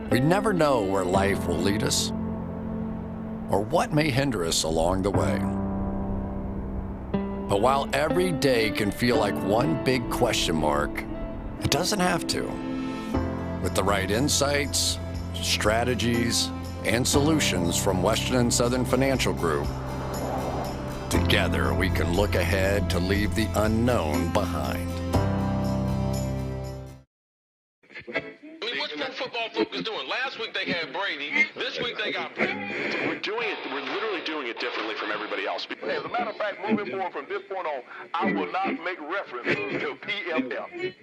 We never know where life will lead us or what may hinder us along the way. But while every day can feel like one big question mark, it doesn't have to. With the right insights, strategies, and solutions from Western and Southern Financial Group, together we can look ahead to leave the unknown behind. What's Pro Football Focus doing? Last week they had Brady. This week they got Brady. We're literally doing it differently from everybody else. As a matter of fact, moving forward from this point on, I will not make reference to PFF.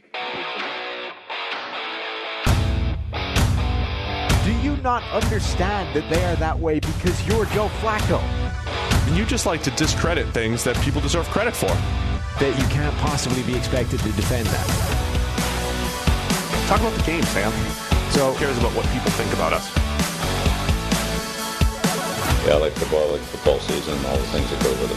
Do you not understand that they are that way because you're Joe Flacco? And you just like to discredit things that people deserve credit for. That you can't possibly be expected to defend that. Talk about the game, Sam. So who cares about what people think about us? Yeah, I like football, I like football season, all the things that go with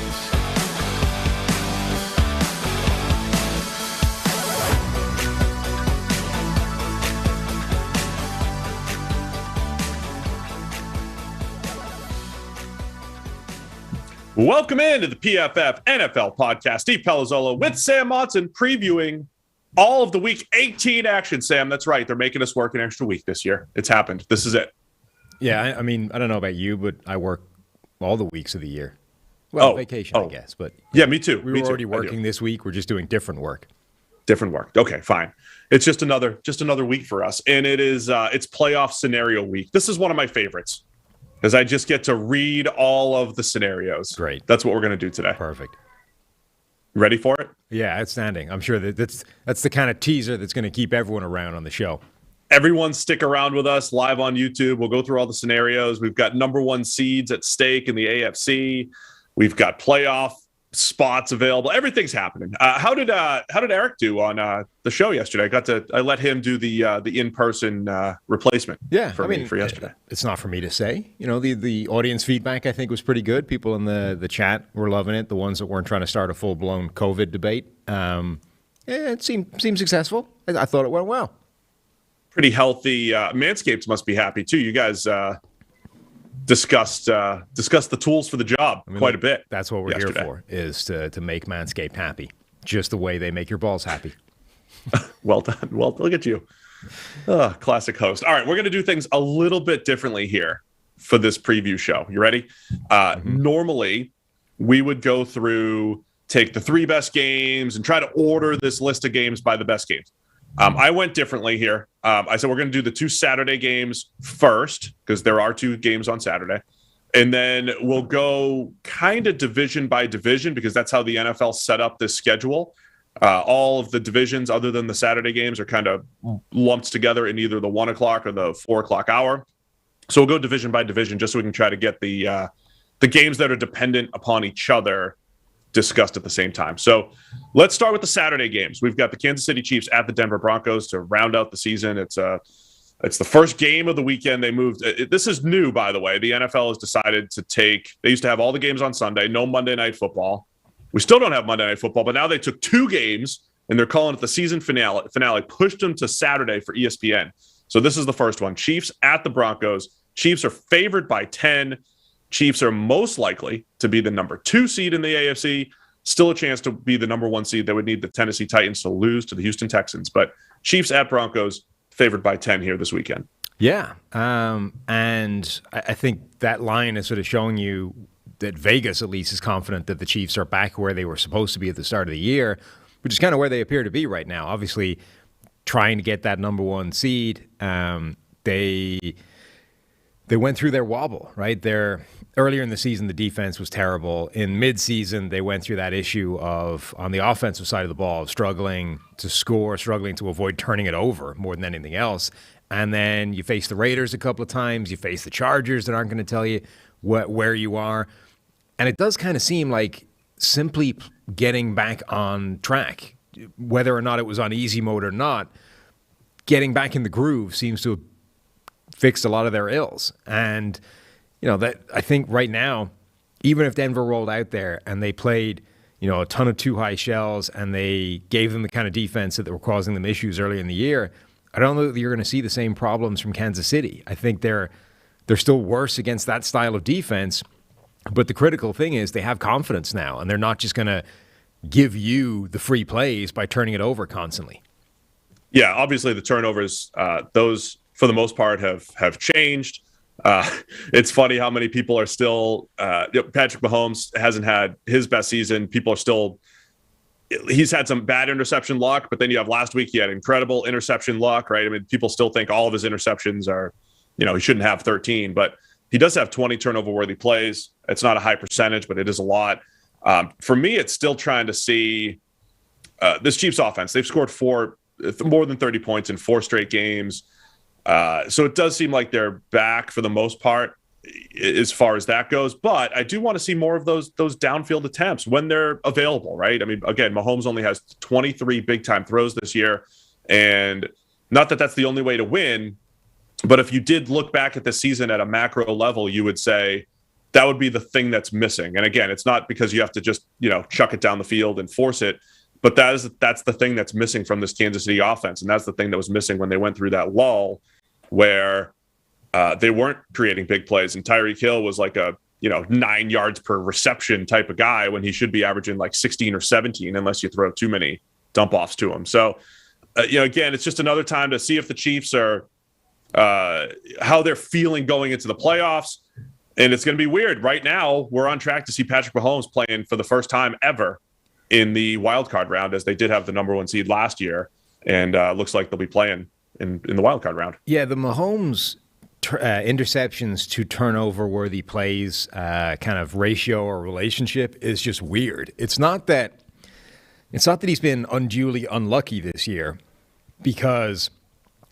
it. Welcome into the PFF NFL podcast. Steve Palazzolo with Sam Monson previewing all of the Week 18 action. Sam, that's right. They're making us work an extra week this year. It's happened. This is it. Yeah, I mean, I don't know about you, but I work all the weeks of the year. Well, vacation, I guess. But yeah, me too. We were already working this week. We're just doing different work. Different work. Okay, fine. It's just another week for us, and it is it's playoff scenario week. This is one of my favorites, because I just get to read all of the scenarios. Great. That's what we're going to do today. Perfect. Ready for it? Yeah, outstanding. I'm sure that's the kind of teaser that's going to keep everyone around on the show. Everyone stick around with us live on YouTube. We'll go through all the scenarios. We've got number one seeds at stake in the AFC. We've got playoff spots available. Everything's happening. How did Eric do on the show yesterday? I let him do the in-person replacement. Yeah, for yesterday. It's not for me to say. You know, the audience feedback I think was pretty good. People in the chat were loving it. The ones that weren't trying to start a full-blown COVID debate. It seemed successful. I thought it went well. Pretty healthy. Manscaped must be happy too. You guys discussed the tools for the job quite a bit. That's what we're here for, is to make Manscaped happy, just the way they make your balls happy. Well done. Well, look at you. Classic host. All right, we're going to do things a little bit differently here for this preview show. You ready? Normally, we would go through, take the three best games and try to order this list of games by the best games. I went differently here. I said we're going to do the two Saturday games first, because there are two games on Saturday. And then we'll go kind of division by division, because that's how the NFL set up this schedule. All of the divisions other than the Saturday games are kind of lumped together in either the 1 o'clock or the 4 o'clock hour. So we'll go division by division just so we can try to get the games that are dependent upon each other discussed at the same time. So let's start with the Saturday games. We've got the Kansas City Chiefs at the Denver Broncos to round out the season. It's the first game of the weekend. They moved. This is new, by the way. The NFL has decided to they used to have all the games on Sunday, no Monday Night Football. We still don't have Monday Night Football, but now they took two games and they're calling it the season finale, pushed them to Saturday for ESPN. So this is the first one. Chiefs at the Broncos. Chiefs are favored by 10. Chiefs are most likely to be the number 2 seed in the AFC. Still a chance to be the number 1 seed. They would need the Tennessee Titans to lose to the Houston Texans. But Chiefs at Broncos, favored by 10 here this weekend. Yeah, and I think that line is sort of showing you that Vegas, at least, is confident that the Chiefs are back where they were supposed to be at the start of the year, which is kind of where they appear to be right now. Obviously, trying to get that number 1 seed, they went through their wobble, right? Earlier in the season, the defense was terrible. In mid-season, they went through that issue of, on the offensive side of the ball, of struggling to score, struggling to avoid turning it over more than anything else. And then you face the Raiders a couple of times. You face the Chargers that aren't going to tell you where you are. And it does kind of seem like simply getting back on track, whether or not it was on easy mode or not, getting back in the groove seems to have fixed a lot of their ills. And that I think right now, even if Denver rolled out there and they played, a ton of too high shells and they gave them the kind of defense that were causing them issues early in the year, I don't know that you're going to see the same problems from Kansas City. I think they're still worse against that style of defense. But the critical thing is they have confidence now, and they're not just going to give you the free plays by turning it over constantly. Yeah, obviously the turnovers, those for the most part have changed. It's funny how many people are still Patrick Mahomes hasn't had his best season. People are still he's had some bad interception luck, but then you have last week he had incredible interception luck, right? I mean, people still think all of his interceptions are, he shouldn't have 13, but he does have 20 turnover-worthy plays. It's not a high percentage, but it is a lot. For me, it's still trying to see this Chiefs offense. They've scored more than 30 points in 4 straight games. So it does seem like they're back for the most part as far as that goes. But I do want to see more of those downfield attempts when they're available, right? I mean, again, Mahomes only has 23 big-time throws this year. And not that that's the only way to win, but if you did look back at the season at a macro level, you would say that would be the thing that's missing. And again, it's not because you have to just, chuck it down the field and force it, but that's the thing that's missing from this Kansas City offense. And that's the thing that was missing when they went through that lull where they weren't creating big plays. And Tyreek Hill was like a 9 yards per reception type of guy when he should be averaging like 16 or 17 unless you throw too many dump offs to him. So, again, it's just another time to see if the Chiefs are how they're feeling going into the playoffs. And it's going to be weird. Right now, we're on track to see Patrick Mahomes playing for the first time ever in the wild card round, as they did have the number 1 seed last year. And looks like they'll be playing in the wild card round. Yeah, the Mahomes interceptions to turnover-worthy plays kind of ratio or relationship is just weird. It's not that he's been unduly unlucky this year because,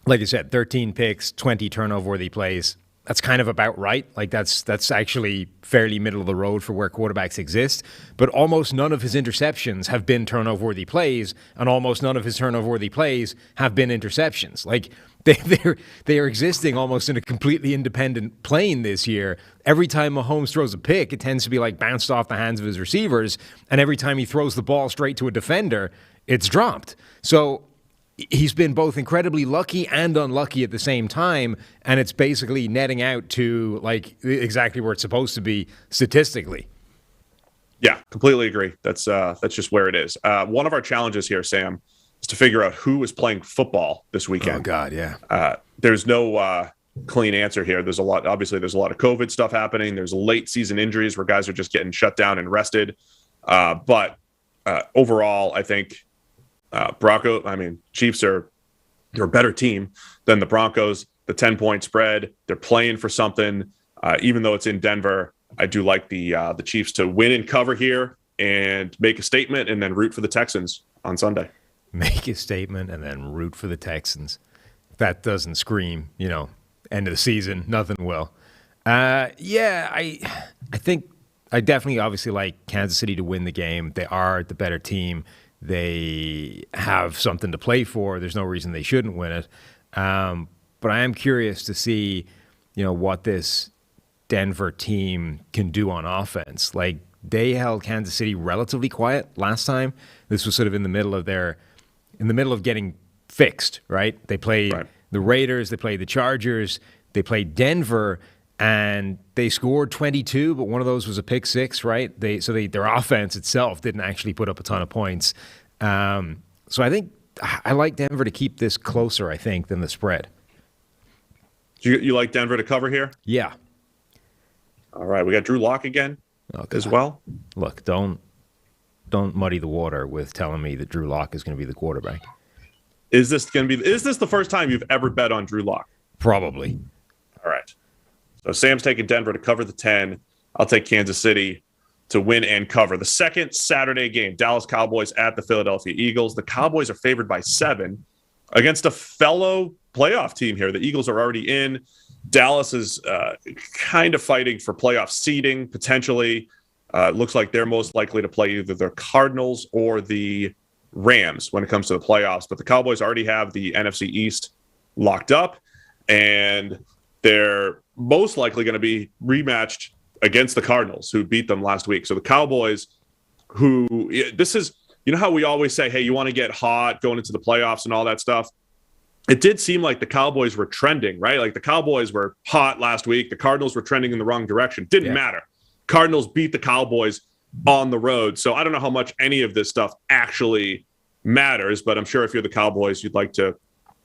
like I said, 13 picks, 20 turnover-worthy plays. That's kind of about right. Like that's actually fairly middle of the road for where quarterbacks exist. But almost none of his interceptions have been turnover-worthy plays, and almost none of his turnover-worthy plays have been interceptions. Like they are existing almost in a completely independent plane this year. Every time Mahomes throws a pick, it tends to be like bounced off the hands of his receivers, and every time he throws the ball straight to a defender, it's dropped. So he's been both incredibly lucky and unlucky at the same time, and it's basically netting out to like exactly where it's supposed to be statistically. Yeah, completely agree. That's just where it is. One of our challenges here, Sam, is to figure out who is playing football this weekend. Oh God, yeah. There's no clean answer here. There's a lot of COVID stuff happening. There's late season injuries where guys are just getting shut down and rested. But overall, I think Chiefs they're a better team than the Broncos. The 10-point spread, they're playing for something. Even though it's in Denver, I do like the Chiefs to win and cover here and make a statement and then root for the Texans on Sunday. Make a statement and then root for the Texans. If that doesn't scream, end of the season, nothing will. I think I definitely obviously like Kansas City to win the game. They are the better team. They have something to play for. There's no reason they shouldn't win it. But I am curious to see, what this Denver team can do on offense. Like, they held Kansas City relatively quiet last time. This was sort of in the middle of getting fixed, right? They played the Raiders, they played the Chargers, they played Denver, and they scored 22, but one of those was a pick six, right? Their offense itself didn't actually put up a ton of points. So I think I like Denver to keep this closer, I think, than the spread. You like Denver to cover here? Yeah. All right, we got Drew Lock again as well. Look, don't muddy the water with telling me that Drew Lock is going to be the quarterback. Is this the first time you've ever bet on Drew Lock? Probably. All right. So Sam's taking Denver to cover the 10. I'll take Kansas City to win and cover. The second Saturday game, Dallas Cowboys at the Philadelphia Eagles. The Cowboys are favored by 7 against a fellow playoff team here. The Eagles are already in. Dallas is kind of fighting for playoff seeding, potentially. Looks like they're most likely to play either the Cardinals or the Rams when it comes to the playoffs. But the Cowboys already have the NFC East locked up, and they're most likely going to be rematched against the Cardinals, who beat them last week. So the Cowboys, this is, how we always say, hey, you want to get hot going into the playoffs and all that stuff. it did seem like the Cowboys were trending, right? Like the Cowboys were hot last week. The Cardinals were trending in the wrong direction. Didn't matter. Cardinals beat the Cowboys on the road. So I don't know how much any of this stuff actually matters, but I'm sure if you're the Cowboys, you'd like to,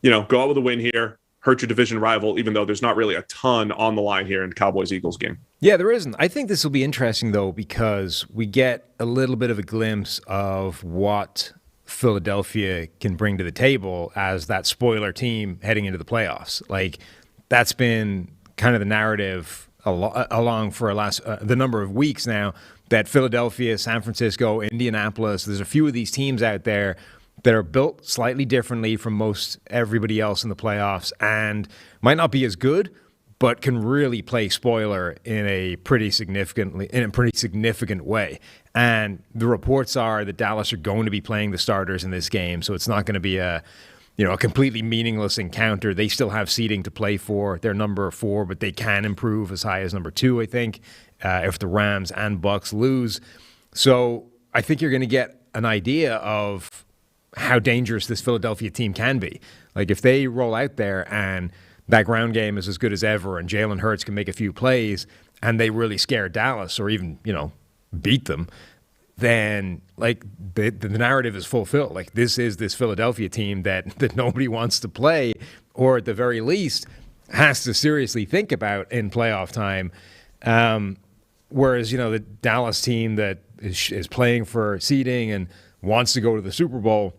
go out with a win here, hurt your division rival, even though there's not really a ton on the line here in the Cowboys-Eagles game. Yeah, there isn't. I think this will be interesting, though, because we get a little bit of a glimpse of what Philadelphia can bring to the table as that spoiler team heading into the playoffs. Like, that's been kind of the narrative along for the number of weeks now, that Philadelphia, San Francisco, Indianapolis, there's a few of these teams out there that are built slightly differently from most everybody else in the playoffs and might not be as good, but can really play spoiler in a pretty significant way. And the reports are that Dallas are going to be playing the starters in this game, so it's not going to be a completely meaningless encounter. They still have seeding to play for. They're number 4, but they can improve as high as number 2, I think, if the Rams and Bucs lose. So I think you're going to get an idea of how dangerous this Philadelphia team can be. Like, if they roll out there and that ground game is as good as ever and Jalen Hurts can make a few plays and they really scare Dallas or even, beat them, then like the narrative is fulfilled. Like, this is this Philadelphia team that nobody wants to play, or at the very least has to seriously think about in playoff time. Whereas, the Dallas team that is playing for seeding and wants to go to the Super Bowl,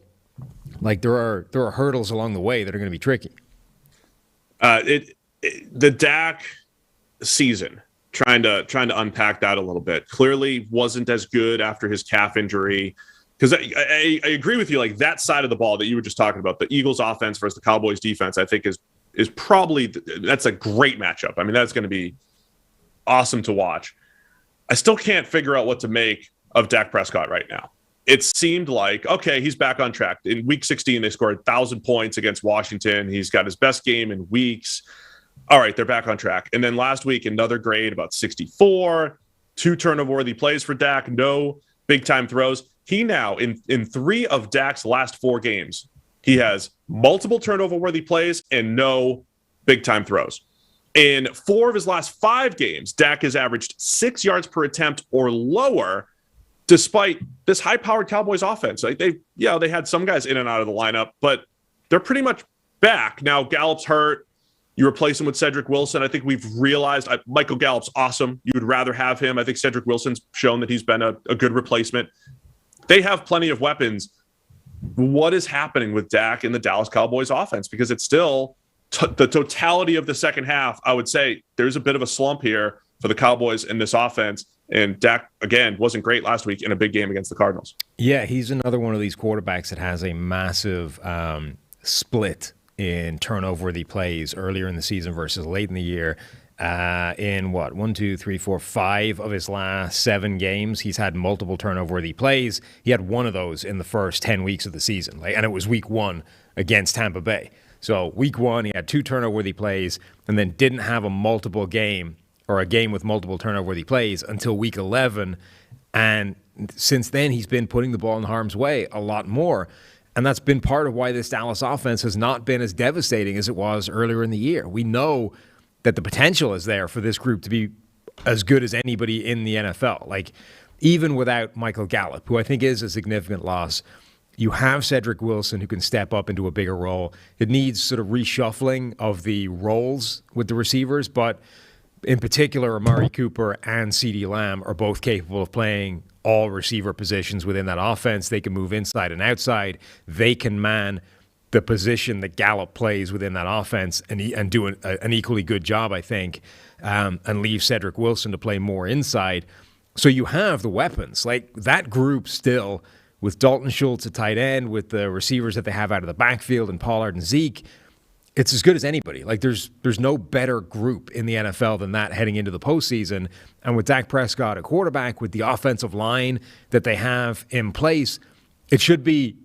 like there are hurdles along the way that are going to be tricky. The Dak season, trying to unpack that a little bit, clearly wasn't as good after his calf injury. Because I agree with you, like that side of the ball that you were just talking about, the Eagles offense versus the Cowboys defense, I think is probably, that's a great matchup. I mean, that's going to be awesome to watch. I still can't figure out what to make of Dak Prescott right now. It seemed like, okay, he's back on track. In week 16, they scored 1,000 points against Washington. He's got his best game in weeks. All right, they're back on track. And then last week, another grade, about 64, 2 turnover-worthy plays for Dak, no big-time throws. He now, in 3 of Dak's last 4 games, he has multiple turnover-worthy plays and no big-time throws. In 4 of his last 5 games, Dak has averaged 6 yards per attempt or lower, despite this high-powered Cowboys offense. Like they had some guys in and out of the lineup, but they're pretty much back. Now, Gallup's hurt. You replace him with Cedric Wilson. I think we've realized Michael Gallup's awesome. You would rather have him. I think Cedric Wilson's shown that he's been a good replacement. They have plenty of weapons. What is happening with Dak in the Dallas Cowboys offense? Because it's still the totality of the second half, I would say there's a bit of a slump here for the Cowboys in this offense. And Dak, again, wasn't great last week in a big game against the Cardinals. Yeah, he's another one of these quarterbacks that has a massive split in turnover-worthy plays earlier in the season versus late in the year. In 5 of his last 7 games, he's had multiple turnover-worthy plays. He had 1 of those in the first 10 weeks of the season, and it was week 1 against Tampa Bay. So week 1, he had 2 turnover-worthy plays and then didn't have a multiple game or a game with multiple turnover-worthy plays until week 11. And since then, he's been putting the ball in harm's way a lot more. And that's been part of why this Dallas offense has not been as devastating as it was earlier in the year. We know that the potential is there for this group to be as good as anybody in the NFL. Like, even without Michael Gallup, who I think is a significant loss, you have Cedric Wilson who can step up into a bigger role. It needs sort of reshuffling of the roles with the receivers, but in particular, Amari Cooper and CeeDee Lamb are both capable of playing all receiver positions within that offense. They can move inside and outside. They can man the position that Gallup plays within that offense and do an equally good job, I think, and leave Cedric Wilson to play more inside. So you have the weapons. Like, that group still, with Dalton Schultz at tight end, with the receivers that they have out of the backfield and Pollard and Zeke, it's as good as anybody. Like, there's no better group in the NFL than that heading into the postseason. And with Dak Prescott at quarterback, with the offensive line that they have in place, it should be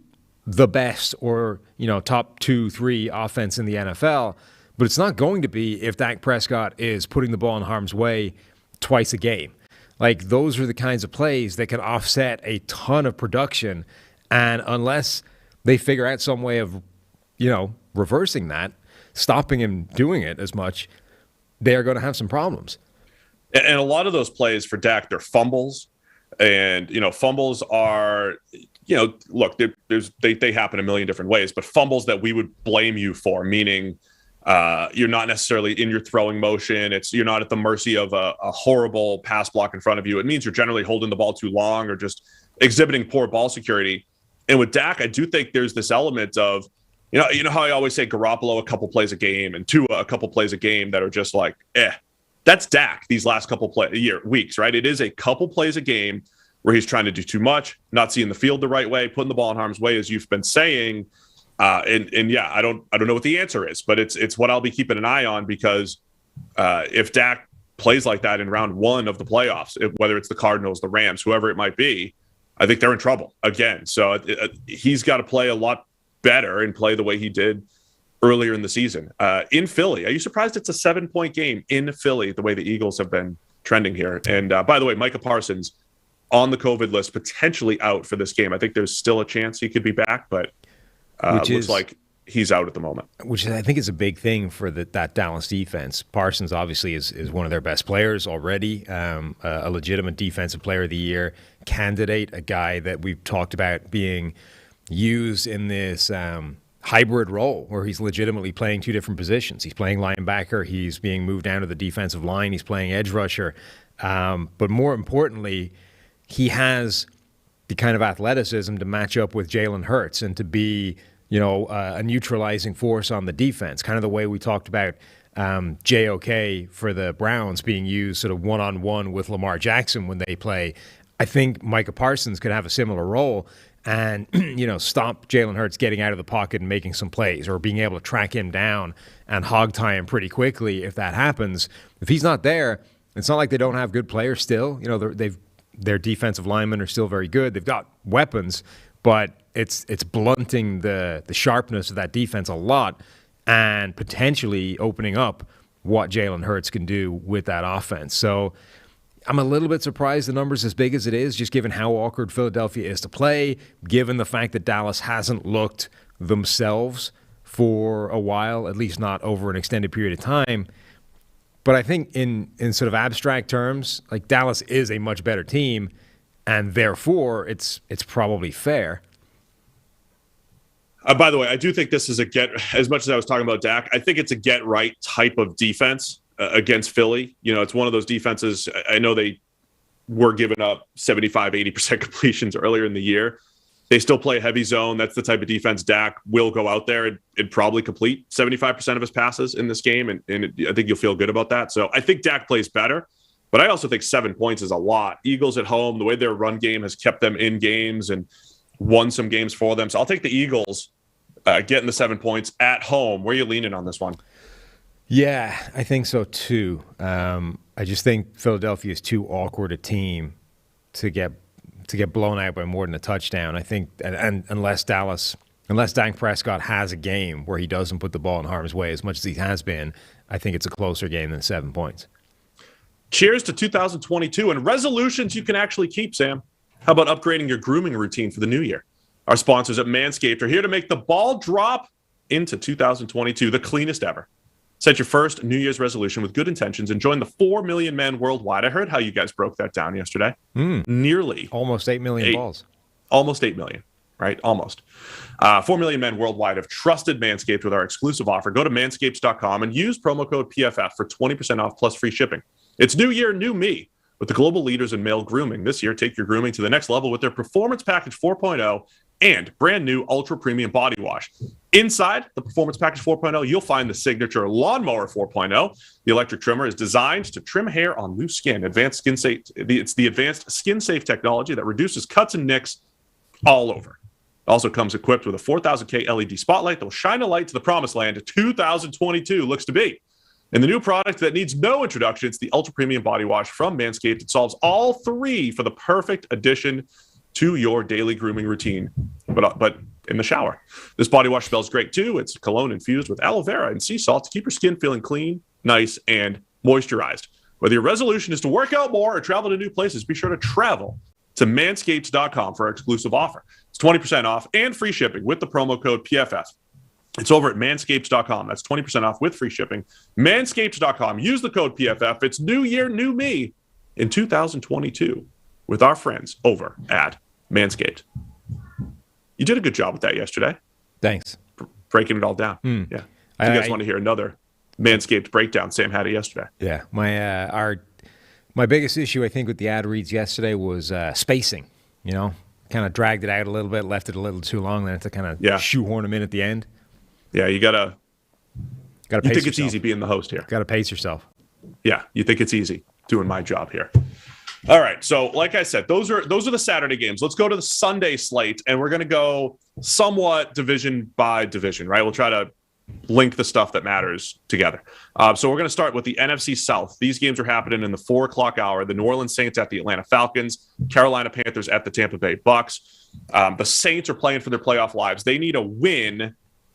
the best or, top 2-3 offense in the NFL. But it's not going to be if Dak Prescott is putting the ball in harm's way twice a game. Like, those are the kinds of plays that can offset a ton of production. And unless they figure out some way of reversing that, stopping him doing it as much, they are going to have some problems. And a lot of those plays for Dak, they're fumbles. And, fumbles are, look, they happen a million different ways, but fumbles that we would blame you for, meaning you're not necessarily in your throwing motion. You're not at the mercy of a horrible pass block in front of you. It means you're generally holding the ball too long or just exhibiting poor ball security. And with Dak, I do think there's this element of, you know how I always say Garoppolo a couple plays a game and Tua a couple plays a game that are just like, that's Dak these last couple weeks, right? It is a couple plays a game where he's trying to do too much, not seeing the field the right way, putting the ball in harm's way, as you've been saying. And yeah, I don't know what the answer is, but it's what I'll be keeping an eye on, because if Dak plays like that in round one of the playoffs, whether it's the Cardinals, the Rams, whoever it might be, I think they're in trouble again. So he's got to play a lot better and play the way he did earlier in the season. In Philly, are you surprised it's a 7-point game in Philly, the way the Eagles have been trending here? And by the way, Micah Parsons on the COVID list, potentially out for this game. I think there's still a chance he could be back, but looks like he's out at the moment. Which I think is a big thing for that Dallas defense. Parsons obviously is one of their best players already, a legitimate defensive player of the year candidate, a guy that we've talked about being used in this hybrid role where he's legitimately playing two different positions. He's playing linebacker. He's being moved down to the defensive line. He's playing edge rusher. But more importantly, he has the kind of athleticism to match up with Jalen Hurts and to be, a neutralizing force on the defense, kind of the way we talked about JOK for the Browns being used sort of one-on-one with Lamar Jackson when they play. I think Micah Parsons could have a similar role and, stop Jalen Hurts getting out of the pocket and making some plays, or being able to track him down and hog tie him pretty quickly if that happens. If he's not there, it's not like they don't have good players still. Their defensive linemen are still very good. They've got weapons, but it's blunting the sharpness of that defense a lot and potentially opening up what Jalen Hurts can do with that offense. So I'm a little bit surprised the number's as big as it is, just given how awkward Philadelphia is to play, given the fact that Dallas hasn't looked themselves for a while, at least not over an extended period of time. But I think in sort of abstract terms, like, Dallas is a much better team, and therefore it's probably fair. By the way, I do think this is as much as I was talking about Dak, I think it's a get-right type of defense against Philly. It's one of those defenses, I know they were giving up 75, 80% completions earlier in the year. They still play heavy zone. That's the type of defense Dak will go out there and probably complete 75% of his passes in this game, and I think you'll feel good about that. So I think Dak plays better, but I also think 7 points is a lot. Eagles at home, the way their run game has kept them in games and won some games for them. So I'll take the Eagles getting the 7 points at home. Where are you leaning on this one? Yeah, I think so too. I just think Philadelphia is too awkward a team to get blown out by more than a touchdown. I think, and unless Dak Prescott has a game where he doesn't put the ball in harm's way as much as he has been, I think it's a closer game than 7 points. Cheers to 2022 and resolutions you can actually keep, Sam. How about upgrading your grooming routine for the new year? Our sponsors at Manscaped are here to make the ball drop into 2022 the cleanest ever. Set your first New Year's resolution with good intentions and join the 4 million men worldwide. I heard how you guys broke that down yesterday. Nearly. Almost 8 million balls. Almost 8 million, right? Almost. 4 million men worldwide have trusted Manscaped with our exclusive offer. Go to manscaped.com and use promo code PFF for 20% off plus free shipping. It's new year, new me. With the global leaders in male grooming. This year, take your grooming to the next level with their Performance Package 4.0 and brand new Ultra Premium Body Wash. Inside the Performance Package 4.0, you'll find the signature Lawnmower 4.0. The electric trimmer is designed to trim hair on loose skin. It's the advanced skin-safe technology that reduces cuts and nicks all over. It also comes equipped with a 4000K LED spotlight that will shine a light to the promised land 2022 looks to be. And the new product that needs no introduction, it's the Ultra Premium Body Wash from Manscaped. It solves all three for the perfect addition to your daily grooming routine, but in the shower. This body wash smells great too. It's cologne infused with aloe vera and sea salt to keep your skin feeling clean, nice, and moisturized. Whether your resolution is to work out more or travel to new places, be sure to travel to manscaped.com for our exclusive offer. It's 20% off and free shipping with the promo code PFF. It's over at manscaped.com. That's 20% off with free shipping. Manscaped.com. Use the code PFF. It's new year, new me in 2022 with our friends over at Manscaped. You did a good job with that yesterday. Thanks. Breaking it all down. Yeah. If you guys want to hear another Manscaped breakdown, Sam had it yesterday. Yeah. My biggest issue, I think, with the ad reads yesterday was spacing. You know, kind of dragged it out a little bit, left it a little too long, then had to kind of shoehorn them in at the end. Yeah, you gotta pace think yourself. It's easy being the host here. Gotta pace yourself. Yeah, you think it's easy doing my job here. All right, so like I said, those are the Saturday games. Let's go to the Sunday slate, and we're gonna go somewhat division by division, right? We'll try to link the stuff that matters together. So we're gonna start with the NFC South. These games are happening in the 4:00 hour. The New Orleans Saints at the Atlanta Falcons, Carolina Panthers at the Tampa Bay Bucs. The Saints are playing for their playoff lives. They need a win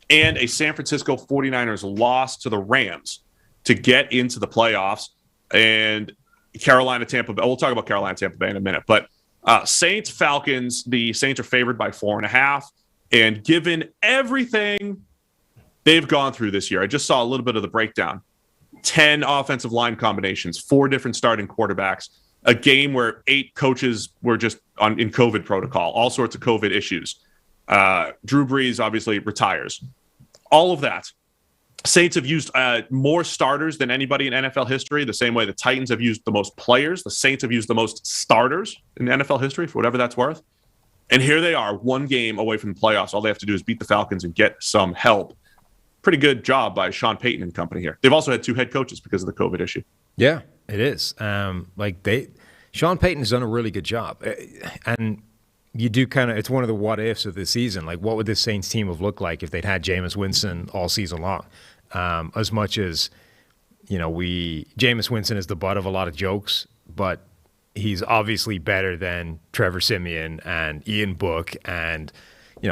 and a San Francisco 49ers loss to the Rams to get into the playoffs. And Carolina, Tampa Bay. We'll talk about Carolina, Tampa Bay in a minute. But Saints, Falcons, the Saints are favored by 4.5. And given everything they've gone through this year, I just saw a little bit of the breakdown. 10 offensive line combinations, 4 different starting quarterbacks, a game where 8 coaches were just in COVID protocol, all sorts of COVID issues. Drew Brees obviously retires. All of that. Saints have used more starters than anybody in NFL history, the same way the Titans have used the most players. The Saints have used the most starters in NFL history, for whatever that's worth. And here they are, 1 game away from the playoffs. All they have to do is beat the Falcons and get some help. Pretty good job by Sean Payton and company here. They've also had 2 head coaches because of the COVID issue. Yeah, it is. Sean Payton has done a really good job. And you do it's one of the what ifs of this season. Like, what would this Saints team have looked like if they'd had Jameis Winston all season long? As much as, Jameis Winston is the butt of a lot of jokes, but he's obviously better than Trevor Siemian and Ian Book, and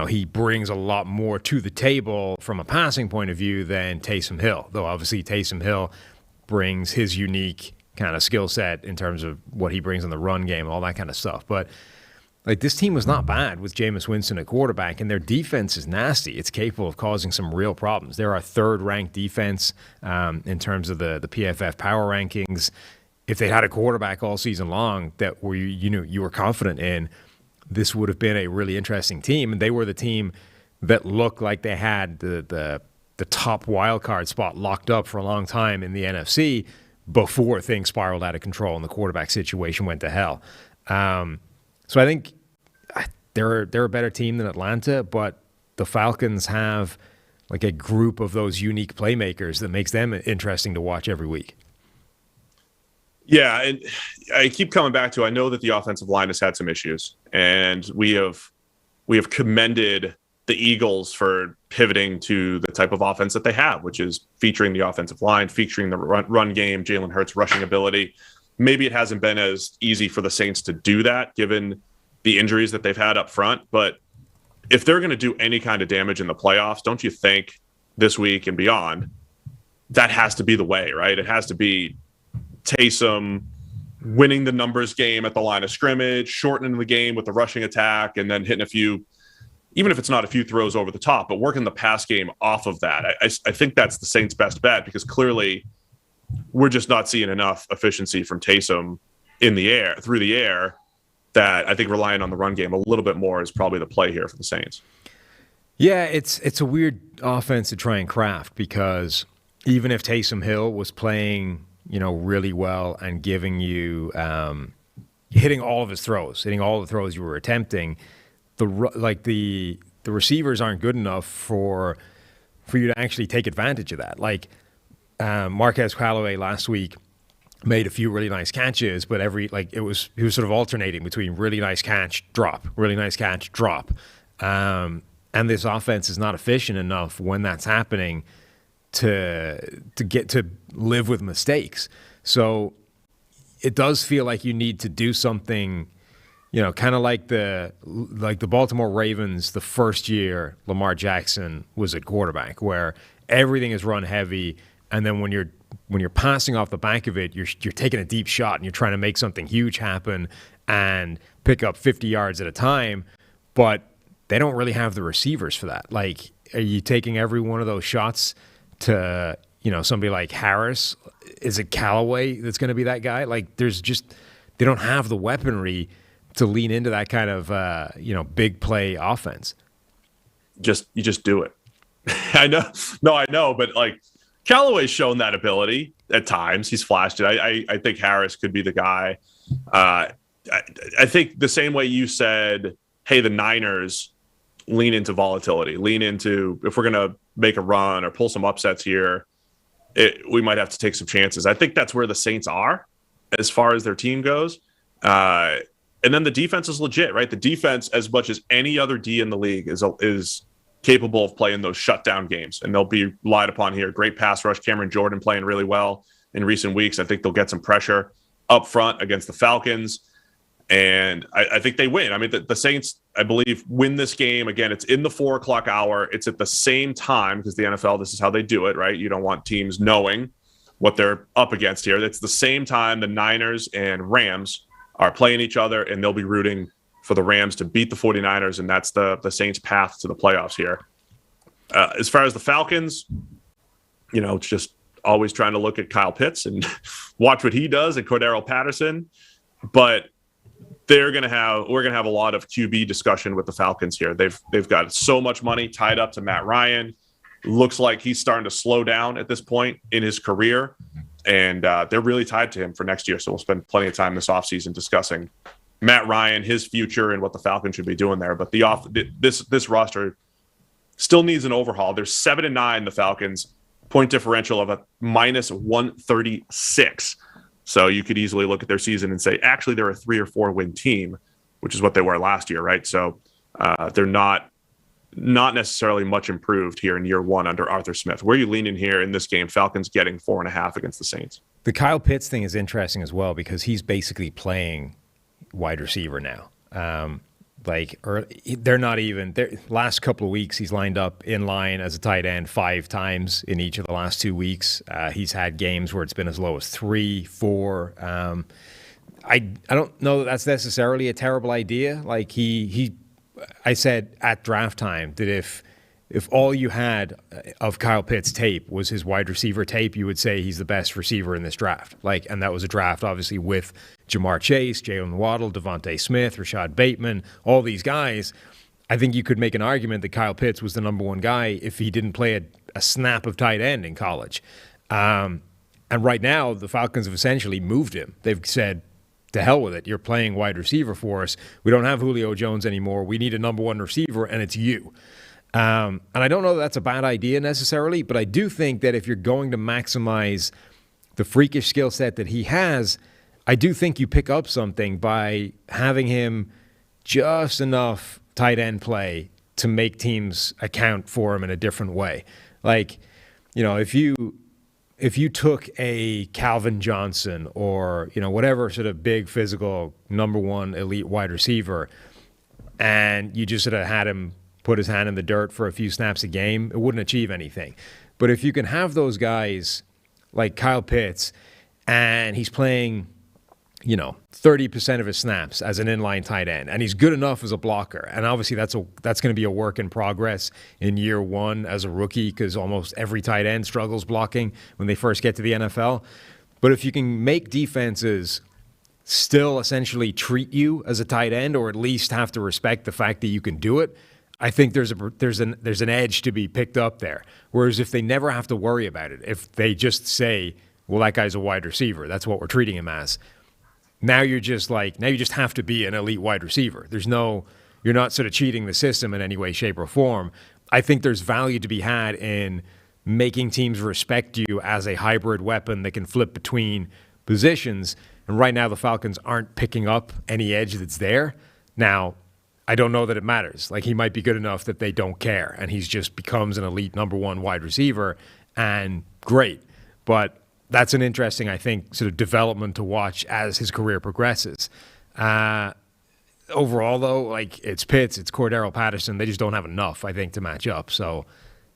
he brings a lot more to the table from a passing point of view than Taysom Hill, though obviously Taysom Hill brings his unique kind of skill set in terms of what he brings in the run game, all that kind of stuff. But this team was not bad with Jameis Winston at quarterback, and their defense is nasty. It's capable of causing some real problems. They're our 3rd-ranked defense in terms of the PFF power rankings. If they had a quarterback all season long that you were confident in, this would have been a really interesting team. And they were the team that looked like they had the top wild card spot locked up for a long time in the NFC before things spiraled out of control and the quarterback situation went to hell. So I think they're a better team than Atlanta, but the Falcons have a group of those unique playmakers that makes them interesting to watch every week. Yeah, and I keep coming back to, I know that the offensive line has had some issues, and we have commended the Eagles for pivoting to the type of offense that they have, which is featuring the offensive line, featuring the run game, Jalen Hurts' rushing ability. Maybe it hasn't been as easy for the Saints to do that given the injuries that they've had up front. But if they're going to do any kind of damage in the playoffs, don't you think this week and beyond, that has to be the way, right? It has to be Taysom winning the numbers game at the line of scrimmage, shortening the game with the rushing attack, and then hitting a few, even if it's not a few throws over the top, but working the pass game off of that. I think that's the Saints' best bet, because clearly we're just not seeing enough efficiency from Taysom through the air, that I think relying on the run game a little bit more is probably the play here for the Saints. Yeah, it's a weird offense to try and craft, because even if Taysom Hill was playing, really well and giving you hitting all of his throws, hitting all the throws you were attempting, the receivers aren't good enough for you to actually take advantage of that. Marquez Callaway last week made a few really nice catches, but he was sort of alternating between really nice catch, drop, really nice catch, drop. And this offense is not efficient enough when that's happening to get to live with mistakes. So it does feel like you need to do something, kind of like the Baltimore Ravens the first year Lamar Jackson was at quarterback, where everything is run heavy, and then when you're passing off the back of it, you're taking a deep shot and you're trying to make something huge happen and pick up 50 yards at a time, but they don't really have the receivers for that. are you taking every one of those shots to, somebody like Harris? Is it Callaway that's going to be that guy? Like, they don't have the weaponry to lean into that kind of, big play offense. You just do it. I know. No, I know. But like Callaway's shown that ability at times. He's flashed it. I think Harris could be the guy. I think the same way you said, hey, the Niners lean into volatility, lean into, if we're going to make a run or pull some upsets here, we might have to take some chances. I think that's where the Saints are as far as their team goes. And then the defense is legit, right? The defense, as much as any other D in the league, is capable of playing those shutdown games, and they'll be relied upon here. Great pass rush. Cameron Jordan playing really well in recent weeks. I think they'll get some pressure up front against the Falcons. And I think they win. I mean, the Saints, I believe, win this game. Again, it's in the 4:00 hour. It's at the same time because the NFL, this is how they do it, right? You don't want teams knowing what they're up against here. It's the same time the Niners and Rams are playing each other, and they'll be rooting for the Rams to beat the 49ers, and that's the Saints' path to the playoffs here. As far as the Falcons, it's just always trying to look at Kyle Pitts and watch what he does and Cordero Patterson. But we're going to have a lot of QB discussion with the Falcons here. They've got so much money tied up to Matt Ryan. Looks like he's starting to slow down at this point in his career, and they're really tied to him for next year. So we'll spend plenty of time this offseason discussing Matt Ryan, his future, and what the Falcons should be doing there. But this roster still needs an overhaul. They're 7-9, the Falcons, point differential of a -136. So you could easily look at their season and say, actually, they're a 3 or 4 win team, which is what they were last year, right? So they're not necessarily much improved here in year one under Arthur Smith. Where are you leaning here in this game? Falcons getting 4.5 against the Saints. The Kyle Pitts thing is interesting as well because he's basically playing wide receiver now. They're not even last couple of weeks. He's lined up in line as a tight end 5 times in each of the last 2 weeks. He's had games where it's been as low as 3, 4. I don't know that that's necessarily a terrible idea. Like I said at draft time that if all you had of Kyle Pitts' tape was his wide receiver tape, you would say he's the best receiver in this draft. And that was a draft, obviously, with Jamar Chase, Jalen Waddle, Devontae Smith, Rashad Bateman, all these guys. I think you could make an argument that Kyle Pitts was the number one guy if he didn't play a snap of tight end in college. And right now, the Falcons have essentially moved him. They've said, to hell with it. You're playing wide receiver for us. We don't have Julio Jones anymore. We need a number one receiver, and it's you. And I don't know that that's a bad idea necessarily, but I do think that if you're going to maximize the freakish skill set that he has, I do think you pick up something by having him just enough tight end play to make teams account for him in a different way. If you took a Calvin Johnson or, whatever sort of big physical number one elite wide receiver, and you just sort of had him put his hand in the dirt for a few snaps a game, it wouldn't achieve anything. But if you can have those guys like Kyle Pitts and he's playing, 30% of his snaps as an inline tight end, and he's good enough as a blocker. And obviously that's going to be a work in progress in year one as a rookie because almost every tight end struggles blocking when they first get to the NFL. But if you can make defenses still essentially treat you as a tight end or at least have to respect the fact that you can do it, I think there's an edge to be picked up there. Whereas if they never have to worry about it, if they just say, well, that guy's a wide receiver, that's what we're treating him as. Now you just have to be an elite wide receiver. You're not sort of cheating the system in any way, shape, or form. I think there's value to be had in making teams respect you as a hybrid weapon that can flip between positions. And right now the Falcons aren't picking up any edge that's there. Now, I don't know that it matters. He might be good enough that they don't care, and he just becomes an elite number one wide receiver, and great. But that's an interesting, I think, sort of development to watch as his career progresses. Overall, though, it's Pitts, it's Cordero Patterson. They just don't have enough, I think, to match up. So,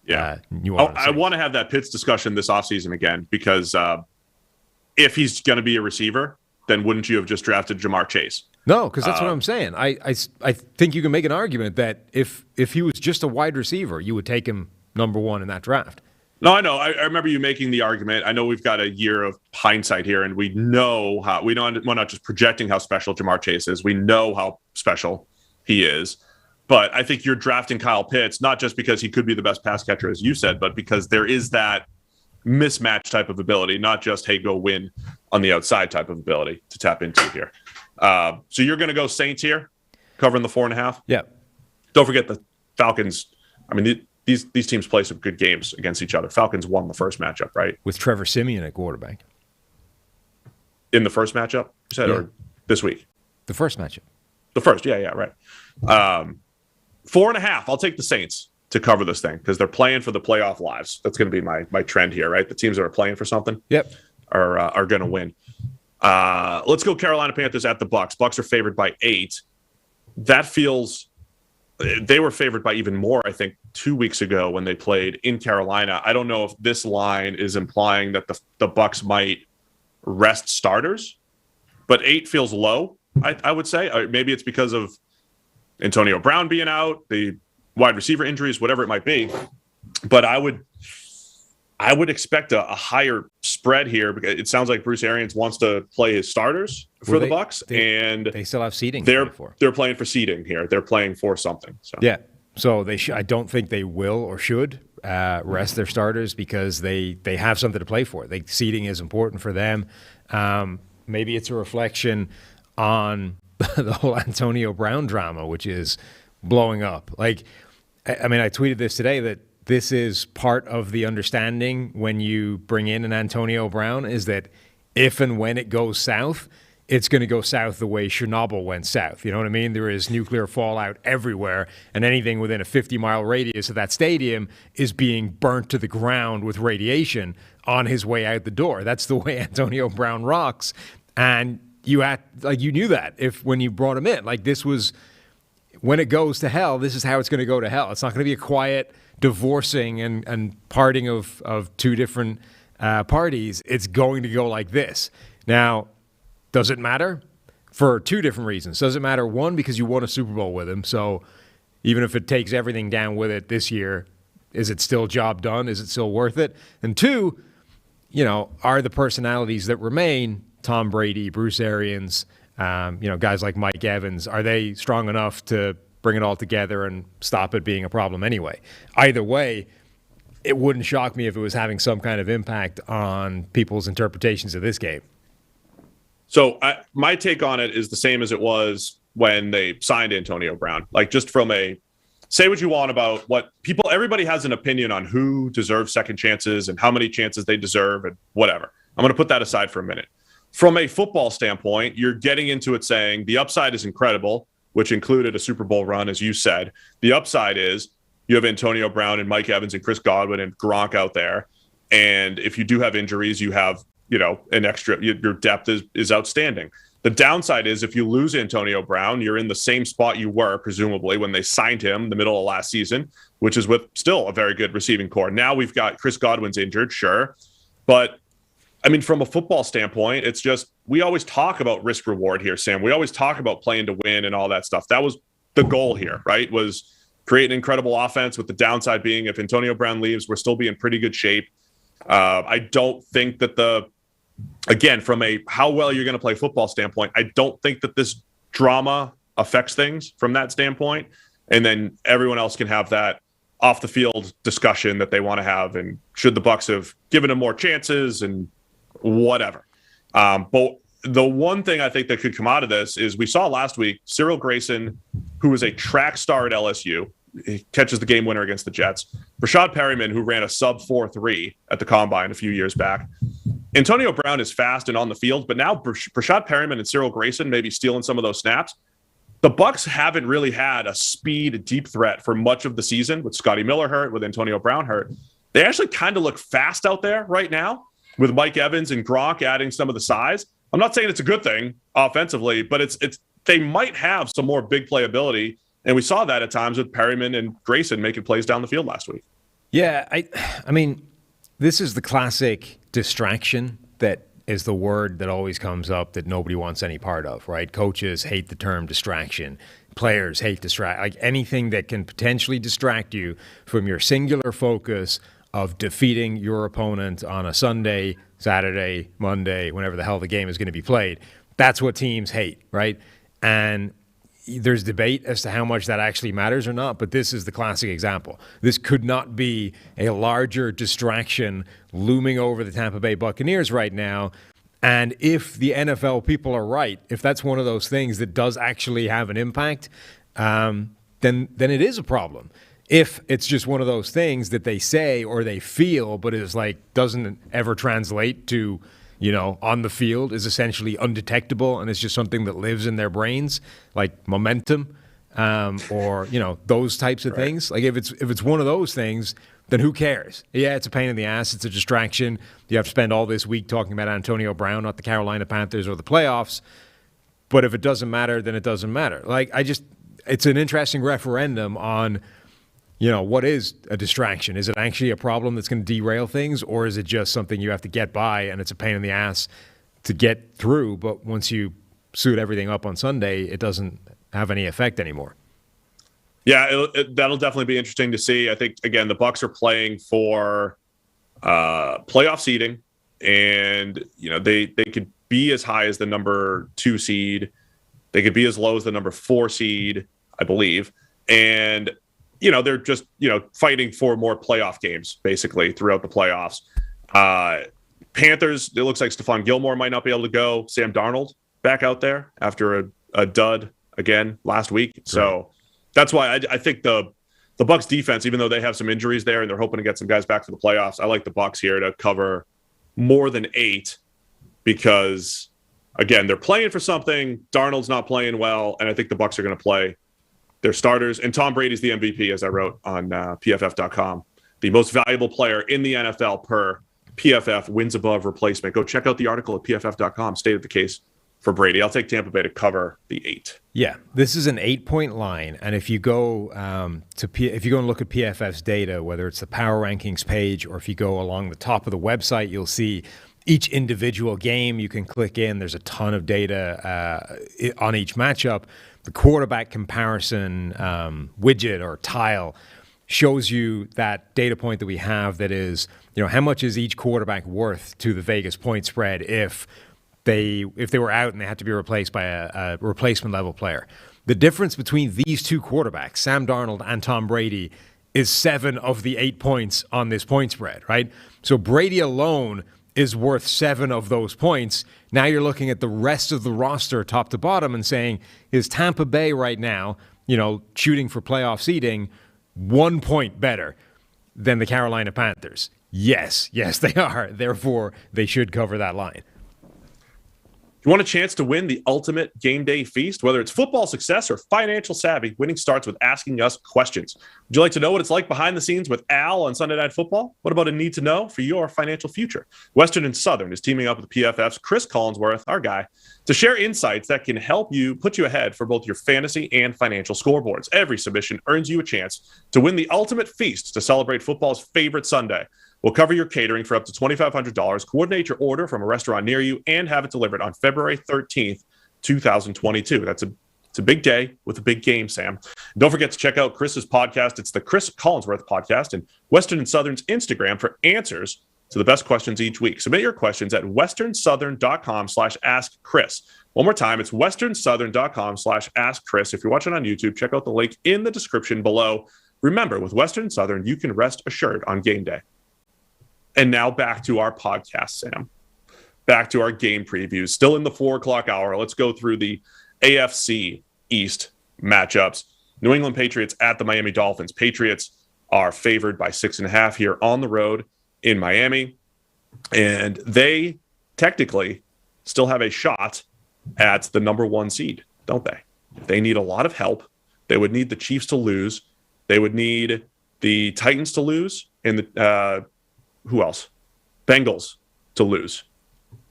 yeah. I want to have that Pitts discussion this offseason again because if he's going to be a receiver, then wouldn't you have just drafted Jamar Chase? No, because that's what I'm saying. I think you can make an argument that if he was just a wide receiver, you would take him number one in that draft. No, I know. I remember you making the argument. I know we've got a year of hindsight here, and we know how we're not just projecting how special Jamar Chase is. We know how special he is. But I think you're drafting Kyle Pitts, not just because he could be the best pass catcher, as you said, but because there is that mismatch type of ability, not just, hey, go win on the outside type of ability to tap into here. So you're going to go Saints here, covering the 4.5? Yeah. Don't forget the Falcons. I mean, these teams play some good games against each other. Falcons won the first matchup, right? With Trevor Siemian at quarterback. In the first matchup, you said, or this week? The first matchup. The first, yeah, right. 4.5. I'll take the Saints to cover this thing because they're playing for the playoff lives. That's going to be my trend here, right? The teams that are playing for something, are going to win. Let's go Carolina Panthers at the Bucs. Bucs are favored by 8. That feels they were favored by even more, I think, 2 weeks ago when they played in Carolina. I don't know if this line is implying that the Bucs might rest starters, but 8 feels low, I would say. Maybe it's because of Antonio Brown being out, the wide receiver injuries, whatever it might be. But I would expect a higher spread here because it sounds like Bruce Arians wants to play his starters for the Bucs, and they still have seeding. They're playing for seeding here. They're playing for something. So. Yeah. So I don't think they will or should rest their starters because they have something to play for. Seeding is important for them. Maybe it's a reflection on the whole Antonio Brown drama, which is blowing up. Like, I mean, I tweeted this today that this is part of the understanding when you bring in an Antonio Brown is that if and when it goes south, it's going to go south the way Chernobyl went south. You know what I mean? There is nuclear fallout everywhere, and anything within a 50-mile radius of that stadium is being burnt to the ground with radiation on his way out the door. That's the way Antonio Brown rocks, and you knew that when you brought him in. Like, this was when it goes to hell. This is how it's going to go to hell. It's not going to be a quiet divorcing and parting of two different parties. It's going to go like this. Now, does it matter? For two different reasons. Does it matter? One, because you won a Super Bowl with him. So even if it takes everything down with it this year, is it still job done? Is it still worth it? And two, are the personalities that remain, Tom Brady, Bruce Arians, guys like Mike Evans, are they strong enough to bring it all together and stop it being a problem anyway? Either way, it wouldn't shock me if it was having some kind of impact on people's interpretations of this game. So my take on it is the same as it was when they signed Antonio Brown. Like, just from say what you want about everybody has an opinion on who deserves second chances and how many chances they deserve and whatever. I'm going to put that aside for a minute. From a football standpoint, you're getting into it saying the upside is incredible, which included a Super Bowl run, as you said. The upside is you have Antonio Brown and Mike Evans and Chris Godwin and Gronk out there. And if you do have injuries, you have, an extra, your depth is outstanding. The downside is if you lose Antonio Brown, you're in the same spot you were, presumably, when they signed him in the middle of last season, which is with still a very good receiving core. Now we've got Chris Godwin's injured, sure. But, I mean, from a football standpoint, it's just, we always talk about risk reward here, Sam. We always talk about playing to win and all that stuff. That was the goal here, right? Was create an incredible offense, with the downside being if Antonio Brown leaves, we're still be in pretty good shape. I don't think that again, from a how well you're going to play football standpoint, I don't think that this drama affects things from that standpoint. And then everyone else can have that off the field discussion that they want to have. And should the Bucs have given him more chances and whatever. But the one thing I think that could come out of this is we saw last week, Cyril Grayson, who was a track star at LSU, he catches the game winner against the Jets. Rashad Perryman, who ran a sub 4.3 at the Combine a few years back. Antonio Brown is fast and on the field, but now Rashad Perryman and Cyril Grayson may be stealing some of those snaps. The Bucs haven't really had a speed deep threat for much of the season, with Scotty Miller hurt, with Antonio Brown hurt. They actually kind of look fast out there right now, with Mike Evans and Gronk adding some of the size. I'm not saying it's a good thing offensively, but it's they might have some more big playability. And we saw that at times with Perryman and Grayson making plays down the field last week. Yeah, I mean, this is the classic distraction that is the word that always comes up that nobody wants any part of, right? Coaches hate the term distraction. Players hate like anything that can potentially distract you from your singular focus of defeating your opponent on a Sunday, Saturday, Monday, whenever the hell the game is going to be played. That's what teams hate, right? And there's debate as to how much that actually matters or not, but this is the classic example. This could not be a larger distraction looming over the Tampa Bay Buccaneers right now. And if the NFL people are right, if that's one of those things that does actually have an impact, then it is a problem. If it's just one of those things that they say or they feel, but is like doesn't ever translate to, on the field, is essentially undetectable, and it's just something that lives in their brains, like momentum, or those types of things. Like if it's one of those things, then who cares? Yeah, it's a pain in the ass. It's a distraction. You have to spend all this week talking about Antonio Brown, not the Carolina Panthers or the playoffs. But if it doesn't matter, then it doesn't matter. It's an interesting referendum on, what is a distraction? Is it actually a problem that's going to derail things, or is it just something you have to get by and it's a pain in the ass to get through? But once you suit everything up on Sunday, it doesn't have any effect anymore. Yeah, that'll definitely be interesting to see. I think, again, the Bucs are playing for playoff seeding, and they could be as high as the number 2 seed. They could be as low as the number 4 seed, I believe. And, they're just, fighting for more playoff games, basically, throughout the playoffs. Panthers, it looks like Stephon Gilmore might not be able to go. Sam Darnold back out there after a dud again last week. Right. So that's why I think the Bucs defense, even though they have some injuries there and they're hoping to get some guys back for the playoffs, I like the Bucs here to cover more than 8 because, again, they're playing for something. Darnold's not playing well, and I think the Bucs are going to play their starters. And Tom Brady's the MVP, as I wrote on PFF.com. The most valuable player in the NFL per PFF, wins above replacement. Go check out the article at PFF.com. Stated the case for Brady. I'll take Tampa Bay to cover the 8. Yeah, this is an 8-point line, and if you go if you go and look at PFF's data, whether it's the power rankings page or if you go along the top of the website, you'll see each individual game. You can click in. There's a ton of data on each matchup. The quarterback comparison widget or tile shows you that data point that we have. That is, how much is each quarterback worth to the Vegas point spread if they were out and they had to be replaced by a replacement level player. The difference between these two quarterbacks, Sam Darnold and Tom Brady, is 7 of the 8 points on this point spread, right? So Brady alone is worth 7 of those points. Now you're looking at the rest of the roster top to bottom and saying, is Tampa Bay right now, shooting for playoff seeding, 1 point better than the Carolina Panthers? Yes, they are. Therefore, they should cover that line. You want a chance to win the ultimate game day feast? Whether it's football success or financial savvy, winning starts with asking us questions. Would you like to know what it's like behind the scenes with Al on Sunday Night Football? What about a need to know for your financial future? Western and Southern is teaming up with PFF's Chris Collinsworth, our guy, to share insights that can help you put you ahead for both your fantasy and financial scoreboards. Every submission earns you a chance to win the ultimate feast to celebrate football's favorite Sunday. We'll cover your catering for up to $2,500, coordinate your order from a restaurant near you, and have it delivered on February 13th, 2022. It's a big day with a big game, Sam. Don't forget to check out Chris's podcast. It's the Chris Collinsworth podcast, and Western and Southern's Instagram for answers to the best questions each week. Submit your questions at westernsouthern.com/askchris. One more time, it's westernsouthern.com/askchris. If you're watching on YouTube, check out the link in the description below. Remember, with Western and Southern, you can rest assured on game day. And now back to our podcast, Sam. Back to our game previews. Still in the 4 o'clock hour. Let's go through the AFC East matchups. New England Patriots at the Miami Dolphins. Patriots are favored by 6.5 here on the road in Miami. And they technically still have a shot at the number 1 seed, don't they? They need a lot of help. They would need the Chiefs to lose. They would need the Titans to lose. And the who else? Bengals to lose.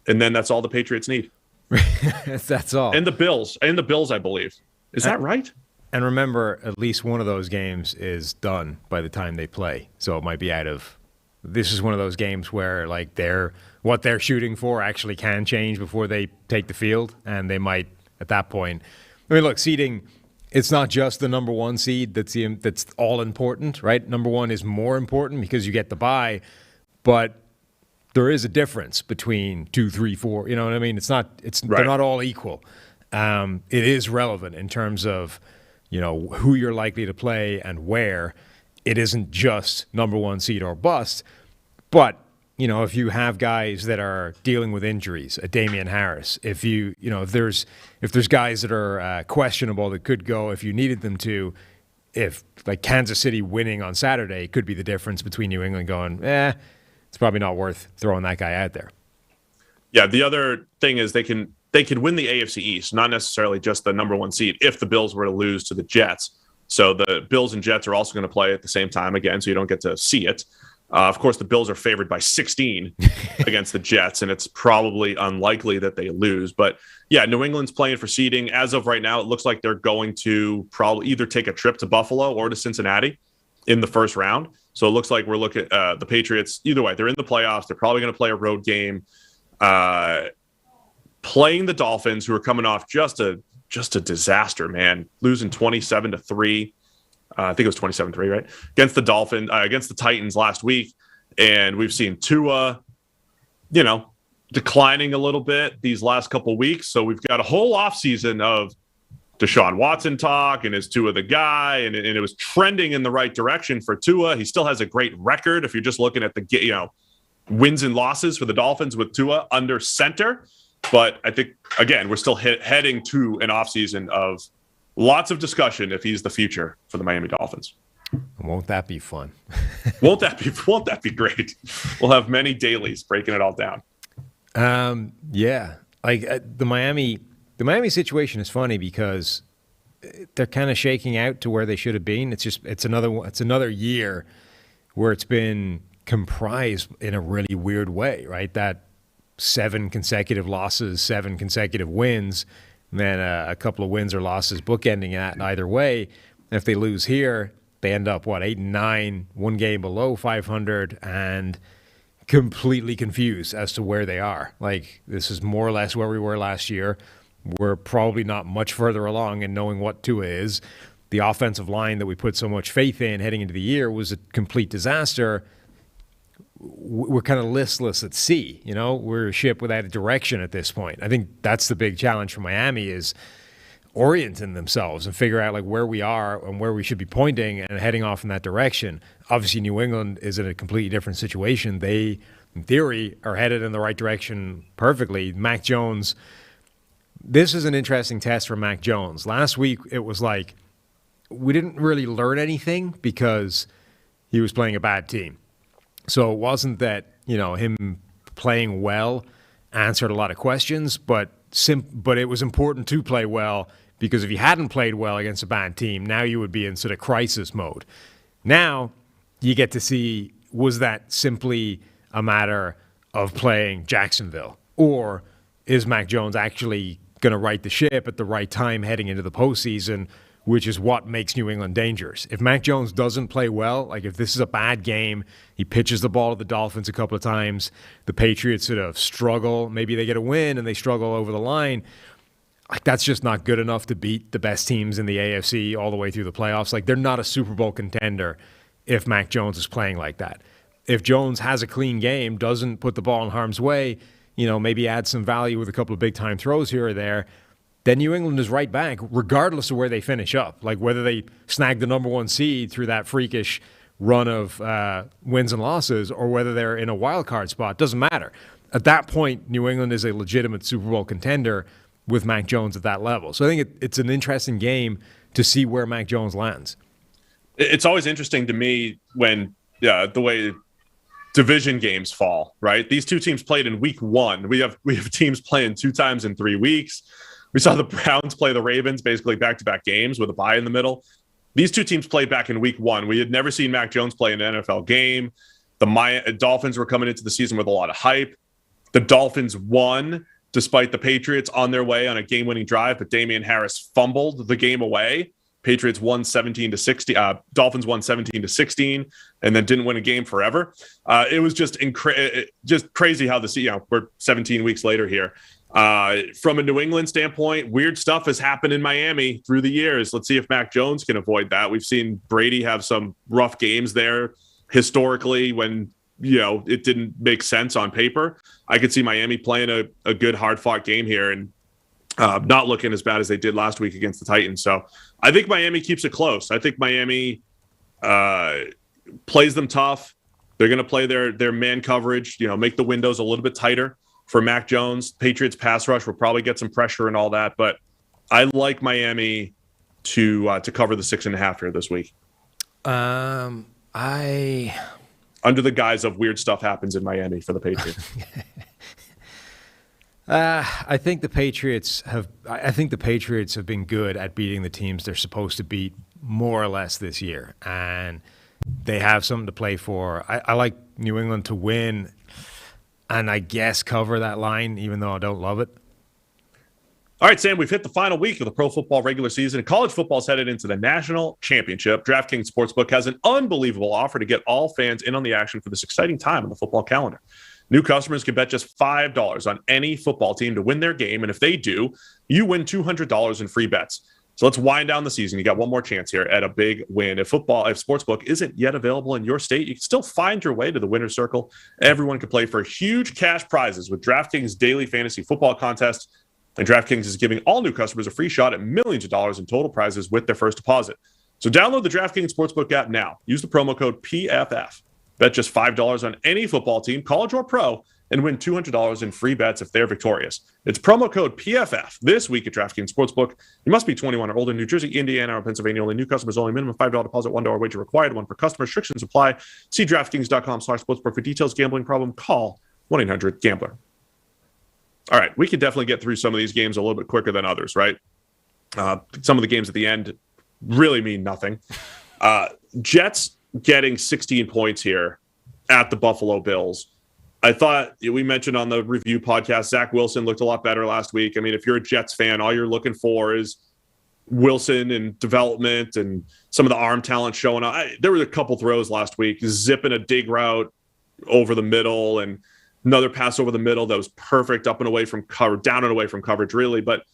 And then that's all the Patriots need. That's all. And the Bills, I believe. Is that right? And remember, at least one of those games is done by the time they play. So it might be out of this is one of those games where like what they're shooting for actually can change before they take the field, and they might at that point. I mean, look, seeding, it's not just the number one seed that's all important, right? Number one is more important because you get the bye, but there is a difference between 2, 3, 4. You know what I mean? Right. They're not all equal. It is relevant in terms of, who you're likely to play and where. It isn't just number one seed or bust, but if you have guys that are dealing with injuries, a Damian Harris, if there's guys that are questionable that could go if you needed them to, if like Kansas City winning on Saturday could be the difference between New England going, it's probably not worth throwing that guy out there. Yeah, the other thing is they can win the AFC East, not necessarily just the number one seed if the Bills were to lose to the Jets. So the Bills and Jets are also going to play at the same time again, so you don't get to see it. Of course, the Bills are favored by 16 against the Jets, and it's probably unlikely that they lose. But, yeah, New England's playing for seeding. As of right now, it looks like they're going to probably either take a trip to Buffalo or to Cincinnati in the first round. So it looks like we're looking at the Patriots. Either way, they're in the playoffs. They're probably going to play a road game. Playing the Dolphins, who are coming off just a disaster, man, losing 27-3. I think it was 27-3, right? Against the Titans last week. And we've seen Tua, declining a little bit these last couple weeks. So we've got a whole offseason of Deshaun Watson talk, and is Tua the guy? And it was trending in the right direction for Tua. He still has a great record if you're just looking at the wins and losses for the Dolphins with Tua under center. But I think, again, we're still heading to an offseason of lots of discussion if he's the future for the Miami Dolphins. Won't that be fun? Won't that be great? We'll have many dailies breaking it all down. Yeah. Like the Miami situation is funny because they're kind of shaking out to where they should have been. It's another year where it's been comprised in a really weird way, right? That 7 consecutive losses, 7 consecutive wins, and then a couple of wins or losses bookending that either way. And if they lose here, they end up, 8-9, one game below 500, and completely confused as to where they are. Like, this is more or less where we were last year. We're probably not much further along in knowing what Tua is. The offensive line that we put so much faith in heading into the year was a complete disaster. We're kind of listless at sea, We're a ship without a direction at this point. I think that's the big challenge for Miami is orienting themselves and figure out where we are and where we should be pointing and heading off in that direction. Obviously, New England is in a completely different situation. They, in theory, are headed in the right direction perfectly. Mac Jones, this is an interesting test for Mac Jones. Last week, it was like we didn't really learn anything because he was playing a bad team. So it wasn't that, him playing well answered a lot of questions, but it was important to play well because if you hadn't played well against a bad team, now you would be in sort of crisis mode. Now you get to see, was that simply a matter of playing Jacksonville? Or is Mac Jones actually going to right the ship at the right time heading into the postseason, which is what makes New England dangerous? If Mac Jones doesn't play well, if this is a bad game, he pitches the ball to the Dolphins a couple of times, the Patriots sort of struggle, maybe they get a win and they struggle over the line, that's just not good enough to beat the best teams in the AFC all the way through the playoffs. They're not a Super Bowl contender if Mac Jones is playing like that. If Jones has a clean game, doesn't put the ball in harm's way, maybe add some value with a couple of big-time throws here or there, then New England is right back, regardless of where they finish up. Whether they snag the number one seed through that freakish run of wins and losses or whether they're in a wild card spot, doesn't matter. At that point, New England is a legitimate Super Bowl contender with Mac Jones at that level. So I think it's an interesting game to see where Mac Jones lands. It's always interesting to me when the way division games fall, right? These two teams played in week 1. We have teams playing 2 times in 3 weeks. We saw the Browns play the Ravens basically back-to-back games with a bye in the middle. These two teams played back in week 1. We had never seen Mac Jones play in an NFL game. The Dolphins were coming into the season with a lot of hype. The Dolphins won despite the Patriots on their way on a game-winning drive, but Damian Harris fumbled the game away. Patriots won 17-16. Dolphins won 17-16, and then didn't win a game forever. It was just just crazy how we're 17 weeks later here. From a New England standpoint, weird stuff has happened in Miami through the years. Let's see if Mac Jones can avoid that. We've seen Brady have some rough games there historically when it didn't make sense on paper. I could see Miami playing a good, hard-fought game here and not looking as bad as they did last week against the Titans. So I think Miami keeps it close. I think Miami plays them tough. They're going to play their man coverage, make the windows a little bit tighter for Mac Jones. Patriots pass rush will probably get some pressure and all that, but I like Miami to cover the 6.5 here this week. Under the guise of weird stuff happens in Miami for the Patriots. I think the Patriots have been good at beating the teams they're supposed to beat more or less this year, and they have something to play for. I like New England to win, and I guess cover that line, even though I don't love it. All right, Sam, we've hit the final week of the pro football regular season. College football is headed into the national championship. DraftKings Sportsbook has an unbelievable offer to get all fans in on the action for this exciting time on the football calendar. New customers can bet just $5 on any football team to win their game, and if they do, you win $200 in free bets. So let's wind down the season. You got one more chance here at a big win. If Sportsbook isn't yet available in your state, you can still find your way to the winner's circle. Everyone can play for huge cash prizes with DraftKings Daily Fantasy Football Contest. And DraftKings is giving all new customers a free shot at millions of dollars in total prizes with their first deposit. So download the DraftKings Sportsbook app now. Use the promo code PFF. Bet just $5 on any football team, college or pro, and win $200 in free bets if they're victorious. It's promo code PFF this week at DraftKings Sportsbook. You must be 21 or older in New Jersey, Indiana, or Pennsylvania. Only new customers only. Minimum $5 deposit, $1 wager required. One per customer. Restrictions apply. See DraftKings.com/sportsbook for details. Gambling problem? Call 1-800-GAMBLER. All right, we can definitely get through some of these games a little bit quicker than others, right? Some of the games at the end really mean nothing. Jets getting 16 points here at the Buffalo Bills. I thought we mentioned on the review podcast, Zach Wilson looked a lot better last week. I mean, if you're a Jets fan, all you're looking for is Wilson and development and some of the arm talent showing up. There were a couple throws last week, zipping a dig route over the middle and another pass over the middle that was perfect up and away from cover, down and away from coverage, really. But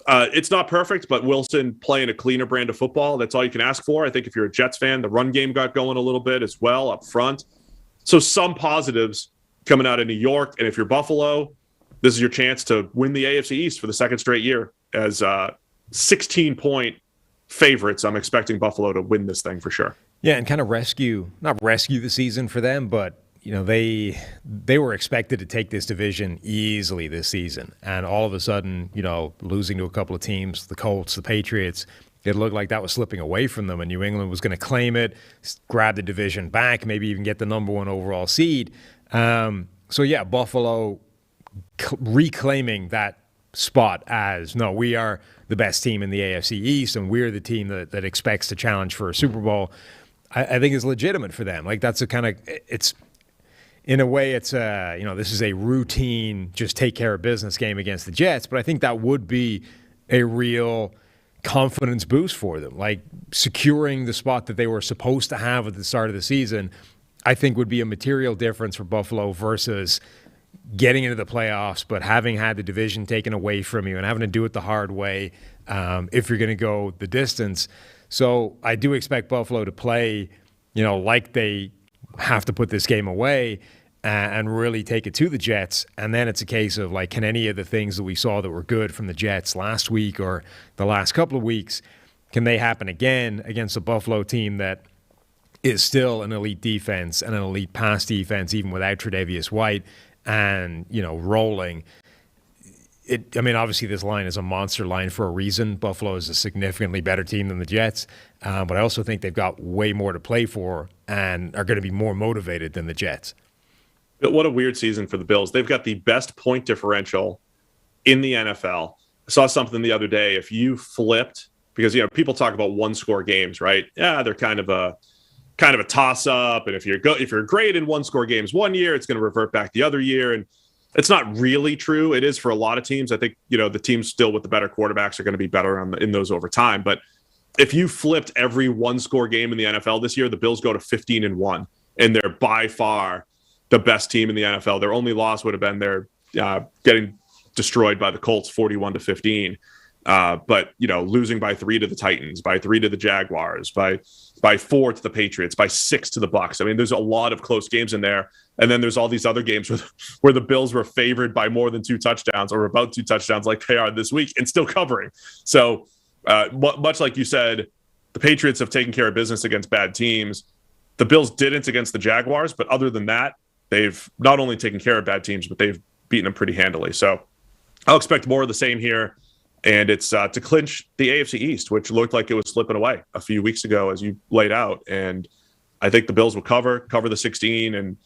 it's not perfect, but Wilson playing a cleaner brand of football, that's all you can ask for. I think if you're a Jets fan, the run game got going a little bit as well up front. So some positives coming out of New York. And if you're Buffalo, this is your chance to win the AFC East for the second straight year. As 16-point favorites, I'm expecting Buffalo to win this thing for sure. Yeah, and kind of not rescue the season for them, but they were expected to take this division easily this season. And all of a sudden, losing to a couple of teams, the Colts, the Patriots, it looked like that was slipping away from them, and New England was going to claim it, grab the division back, maybe even get the number one overall seed. Buffalo reclaiming that spot as, no, we are the best team in the AFC East, and we're the team that expects to challenge for a Super Bowl, I think is legitimate for them. Like, that's in a way, it's this is a routine, just take care of business game against the Jets, but I think that would be a real confidence boost for them. Like, securing the spot that they were supposed to have at the start of the season, I think would be a material difference for Buffalo versus getting into the playoffs, but having had the division taken away from you and having to do it the hard way if you're going to go the distance. So I do expect Buffalo to play, like they have to put this game away and really take it to the Jets. And then it's a case of, like, can any of the things that we saw that were good from the Jets last week or the last couple of weeks, can they happen again against a Buffalo team that is still an elite defense and an elite pass defense, even without Tre'Davious White and, rolling. Obviously this line is a monster line for a reason. Buffalo is a significantly better team than the Jets, but I also think they've got way more to play for and are going to be more motivated than the Jets. What a weird season for the Bills. They've got the best point differential in the NFL. I saw something the other day. If you flipped, because people talk about one-score games, right? Yeah, they're kind of a toss-up. And if you're great in one-score games one year, it's going to revert back the other year. And it's not really true. It is for a lot of teams. I think the teams still with the better quarterbacks are going to be better in those over time. But if you flipped every one-score game in the NFL this year, the Bills go to 15-1, and they're by far the best team in the NFL. Their only loss would have been their getting destroyed by the Colts 41-15. But, losing by 3 to the Titans, by 3 to the Jaguars, by 4 to the Patriots, by 6 to the Bucs. I mean, there's a lot of close games in there. And then there's all these other games where the Bills were favored by more than 2 touchdowns or about 2 touchdowns like they are this week and still covering. So much like you said, the Patriots have taken care of business against bad teams. The Bills didn't against the Jaguars, but other than that, they've not only taken care of bad teams, but they've beaten them pretty handily. So I'll expect more of the same here. And it's to clinch the AFC East, which looked like it was slipping away a few weeks ago, as you laid out. And I think the Bills will cover the 16 and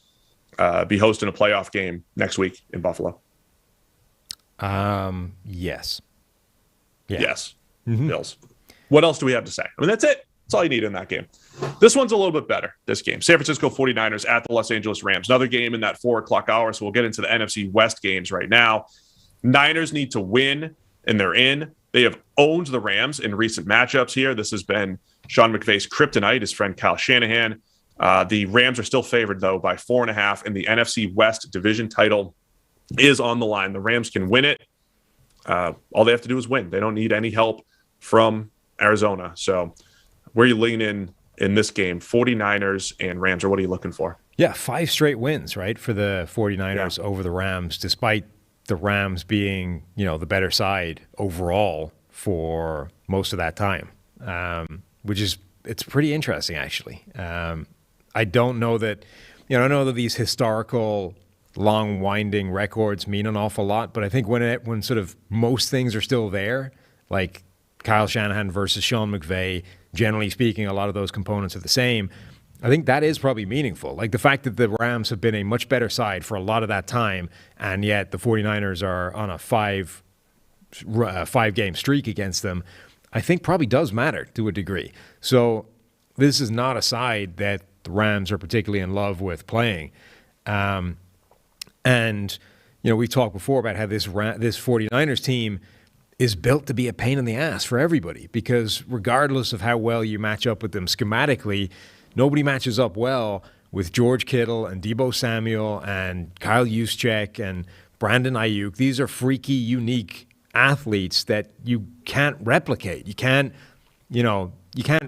be hosting a playoff game next week in Buffalo. Yes. Yeah. Yes. Mm-hmm. Bills. What else do we have to say? I mean, that's it. That's all you need in that game. This one's a little bit better, this game. San Francisco 49ers at the Los Angeles Rams. Another game in that 4 o'clock hour, so we'll get into the NFC West games right now. Niners need to win, and they're in. They have owned the Rams in recent matchups here. This has been Sean McVay's kryptonite, his friend Kyle Shanahan. The Rams are still favored, though, by 4.5, and the NFC West division title is on the line. The Rams can win it. All they have to do is win. They don't need any help from Arizona. So where are you leaning in this game? 49ers and Rams, or what are you looking for? Yeah, 5 straight wins, right, for the 49ers over the Rams, despite the Rams being, the better side overall for most of that time, it's pretty interesting, actually. I don't know that, I know that these historical long winding records mean an awful lot, but I think when sort of most things are still there, like Kyle Shanahan versus Sean McVay, generally speaking, a lot of those components are the same. I think that is probably meaningful. Like the fact that the Rams have been a much better side for a lot of that time, and yet the 49ers are on a 5-game streak against them, I think probably does matter to a degree. So this is not a side that the Rams are particularly in love with playing. And, we talked before about how this 49ers team is built to be a pain in the ass for everybody, because regardless of how well you match up with them schematically, nobody matches up well with George Kittle and Deebo Samuel and Kyle Juszczyk and Brandon Ayuk. These are freaky, unique athletes that you can't replicate. You can't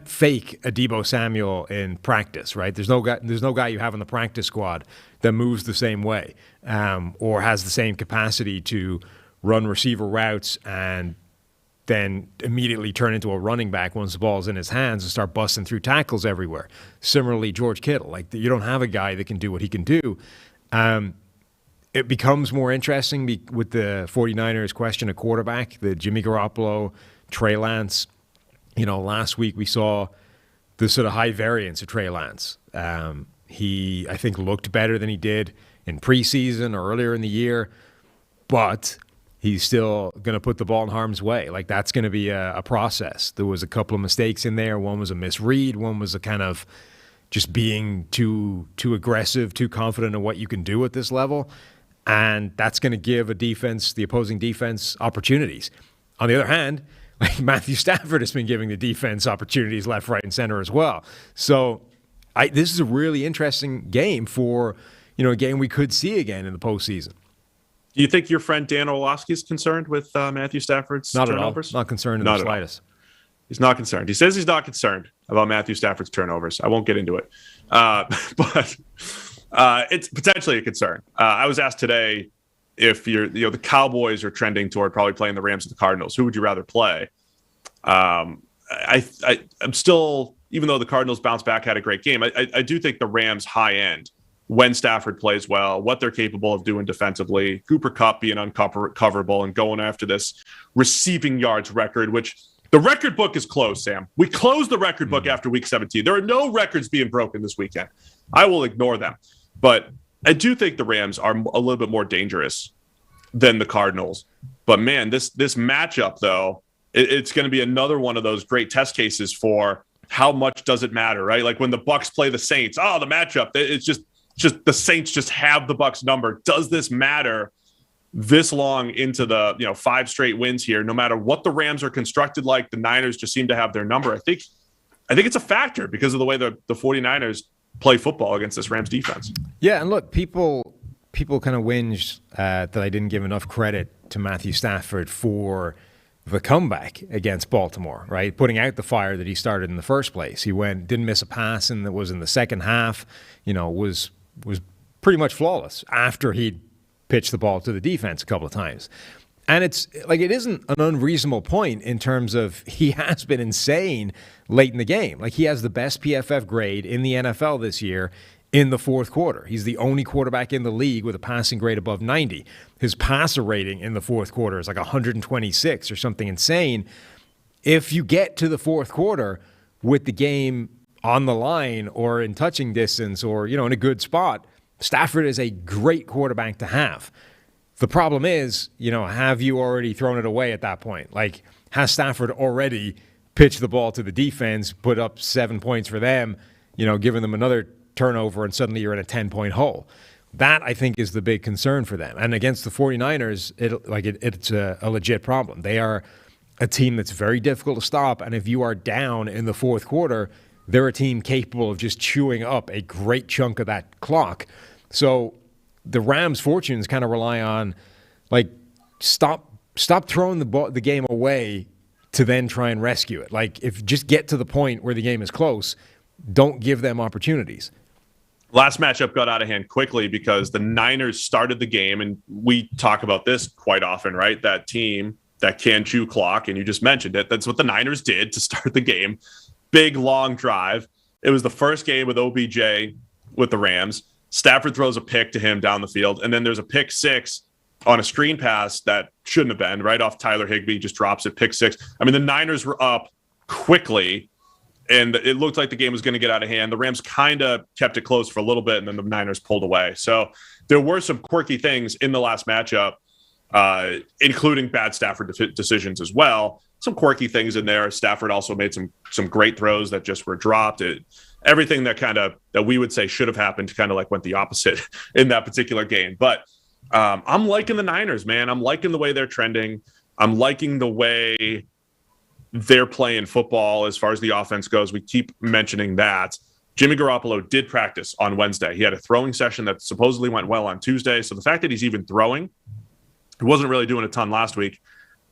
fake a Deebo Samuel in practice, right? There's no guy you have in the practice squad that moves the same way or has the same capacity to run receiver routes and then immediately turn into a running back once the ball's in his hands and start busting through tackles everywhere. Similarly, George Kittle, you don't have a guy that can do what he can do. It becomes more interesting with the 49ers question of quarterback, the Jimmy Garoppolo, Trey Lance. Last week we saw the sort of high variance of Trey Lance. He, I think, looked better than he did in preseason or earlier in the year, but he's still going to put the ball in harm's way. That's going to be a process. There was a couple of mistakes in there. One was a misread. One was a kind of just being too aggressive, too confident in what you can do at this level. And that's going to give the opposing defense opportunities. On the other hand, Matthew Stafford has been giving the defense opportunities left, right, and center as well. So this is a really interesting game for, a game we could see again in the postseason. Do you think your friend Dan Orlovsky is concerned with Matthew Stafford's turnovers? Not at all. Not concerned in the slightest. He's not concerned. He says he's not concerned about Matthew Stafford's turnovers. I won't get into it. But it's potentially a concern. I was asked today if the Cowboys are trending toward probably playing the Rams and the Cardinals. Who would you rather play? I'm still, even though the Cardinals bounced back, had a great game, I do think the Rams high end, when Stafford plays well, what they're capable of doing defensively, Cooper Kupp being uncoverable and going after this receiving yards record, which the record book is closed, Sam. We closed the record book after week 17. There are no records being broken this weekend. I will ignore them. But I do think the Rams are a little bit more dangerous than the Cardinals. But, man, this matchup, though, it's going to be another one of those great test cases for how much does it matter, right? Like when the Bucs play the Saints, the matchup, it's just the Saints just have the Bucs number. Does this matter this long into the 5 straight wins here, no matter what the Rams are constructed like, the Niners just seem to have their number. I think it's a factor because of the way the 49ers play football against this Rams defense. Yeah, and look, people kind of whinged that I didn't give enough credit to Matthew Stafford for the comeback against Baltimore, right? Putting out the fire that he started in the first place. He didn't miss a pass, and that was in the second half, was pretty much flawless after he'd pitched the ball to the defense a couple of times. And it's like, it isn't an unreasonable point in terms of he has been insane late in the game. Like, he has the best PFF grade in the NFL this year in the fourth quarter. He's the only quarterback in the league with a passing grade above 90. His passer rating in the fourth quarter is like 126 or something insane. If you get to the fourth quarter with the game on the line or in touching distance or, in a good spot, Stafford is a great quarterback to have. The problem is, have you already thrown it away at that point? Like, has Stafford already pitched the ball to the defense, put up 7 points for them, giving them another turnover, and suddenly you're in a 10-point hole? That, I think, is the big concern for them. And against the 49ers, it's a legit problem. They are a team that's very difficult to stop, and if you are down in the fourth quarter, they're a team capable of just chewing up a great chunk of that clock. So the Rams' fortunes kind of rely on, stop throwing the game away to then try and rescue it. Like, if just get to the point where the game is close, don't give them opportunities. Last matchup got out of hand quickly because the Niners started the game, and we talk about this quite often, right? That team that can chew clock, and you just mentioned it. That's what the Niners did to start the game. Big, long drive. It was the first game with OBJ with the Rams. Stafford throws a pick to him down the field, and then there's a pick six on a screen pass that shouldn't have been, right off Tyler Higbee, just drops it, pick six. I mean, the Niners were up quickly, and it looked like the game was going to get out of hand. The Rams kind of kept it close for a little bit, and then the Niners pulled away. So there were some quirky things in the last matchup, including bad Stafford decisions as well. Some quirky things in there. Stafford also made some great throws that just were dropped. Everything that we would say should have happened kind of like went the opposite in that particular game. But I'm liking the Niners, man. I'm liking the way they're trending. I'm liking the way they're playing football as far as the offense goes. We keep mentioning that. Jimmy Garoppolo did practice on Wednesday. He had a throwing session that supposedly went well on Tuesday. So the fact that he's even throwing, he wasn't really doing a ton last week,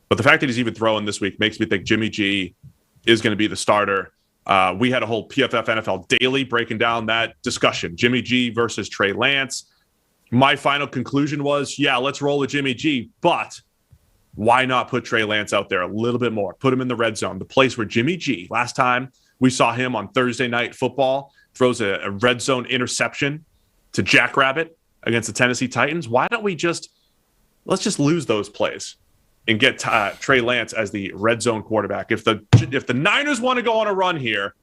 but the fact that he's even throwing this week makes me think Jimmy G is going to be the starter. We had a whole PFF NFL Daily breaking down that discussion, Jimmy G versus Trey Lance. My final conclusion was, yeah, let's roll with Jimmy G, but why not put Trey Lance out there a little bit more? Put him in the red zone, the place where Jimmy G, last time we saw him on Thursday Night Football, throws a red zone interception to Jackrabbit against the Tennessee Titans. Why don't we let's just lose those plays and get Trey Lance as the red zone quarterback? If the Niners want to go on a run here,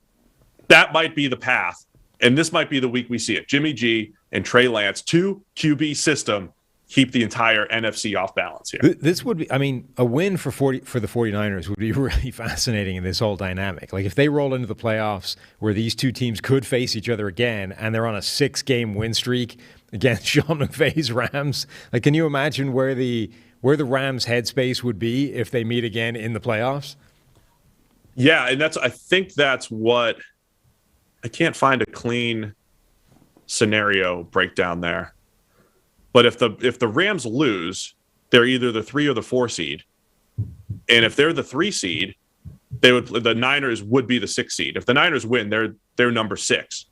that might be the path. And this might be the week we see it. Jimmy G and Trey Lance, 2 QB system, keep the entire NFC off balance here. This would be, a win for the 49ers would be really fascinating in this whole dynamic. Like, if they roll into the playoffs where these two teams could face each other again and they're on a 6-game win streak against Sean McVay's Rams, like, can you imagine where the Rams' headspace would be if they meet again in the playoffs? Yeah, and I think that's what I can't find a clean scenario breakdown there. But if the Rams lose, they're either the 3 or the 4 seed. And if they're the 3 seed, the Niners would be the 6 seed. If the Niners win, they're number 6.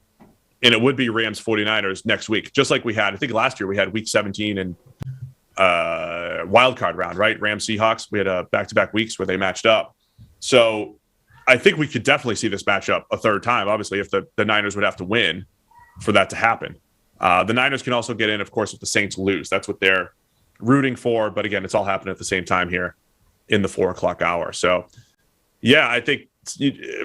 And it would be Rams 49ers next week, just like we had. I think last year we had week 17 and wild card round, right? Rams Seahawks. We had back-to-back weeks where they matched up. So I think we could definitely see this matchup a third time. Obviously, if the Niners would have to win for that to happen. The Niners can also get in, of course, if the Saints lose. That's what they're rooting for. But again, it's all happening at the same time here in the 4 o'clock hour. So, yeah, I think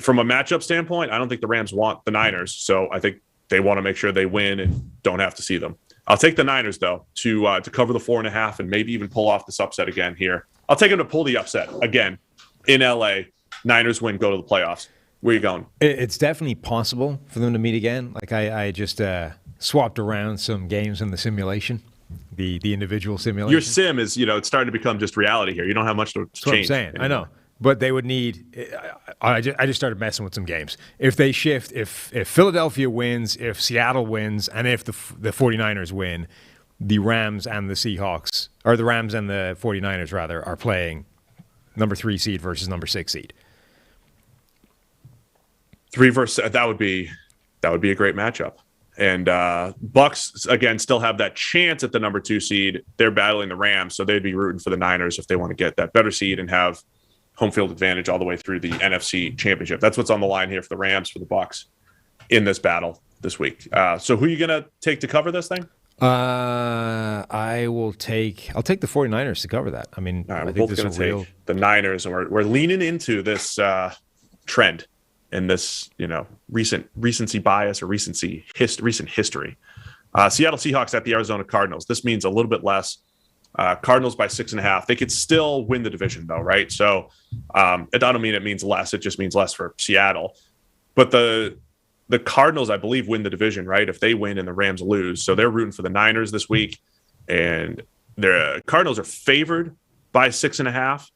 from a matchup standpoint, I don't think the Rams want the Niners. So I think they want to make sure they win and don't have to see them. I'll take the Niners, though, to cover the 4.5 and maybe even pull off this upset again here. I'll take them to pull the upset again in L.A. Niners win, go to the playoffs. Where are you going? It's definitely possible for them to meet again. Like, I just swapped around some games in the simulation. the individual simulation. Your sim is, it's starting to become just reality here. You don't have much to That's what I'm change. saying. Anymore. I know. But they would need. I just started messing with some games. If they shift, if Philadelphia wins, if Seattle wins, and if the 49ers win, the Rams and the Seahawks, or the Rams and the 49ers rather, are playing number 3 seed versus number 6 seed. 3 versus that would be a great matchup. And Bucs again still have that chance at the number 2 seed. They're battling the Rams, so they'd be rooting for the Niners if they want to get that better seed and have home field advantage all the way through the NFC Championship. That's what's on the line here for the Rams, for the Bucs in this battle this week. So who are you going to take to cover this thing? I'll take the 49ers to cover that. I mean, all right, I we're think both this going is to take the Niners, and we're leaning into this trend and this recency bias or recent history. Seattle Seahawks at the Arizona Cardinals. This means a little bit less. Cardinals by 6.5. They could still win the division though, right? So I don't mean it means less. It just means less for Seattle. But the Cardinals, I believe, win the division, right? If they win and the Rams lose. So they're rooting for the Niners this week. And the Cardinals are favored by 6.5.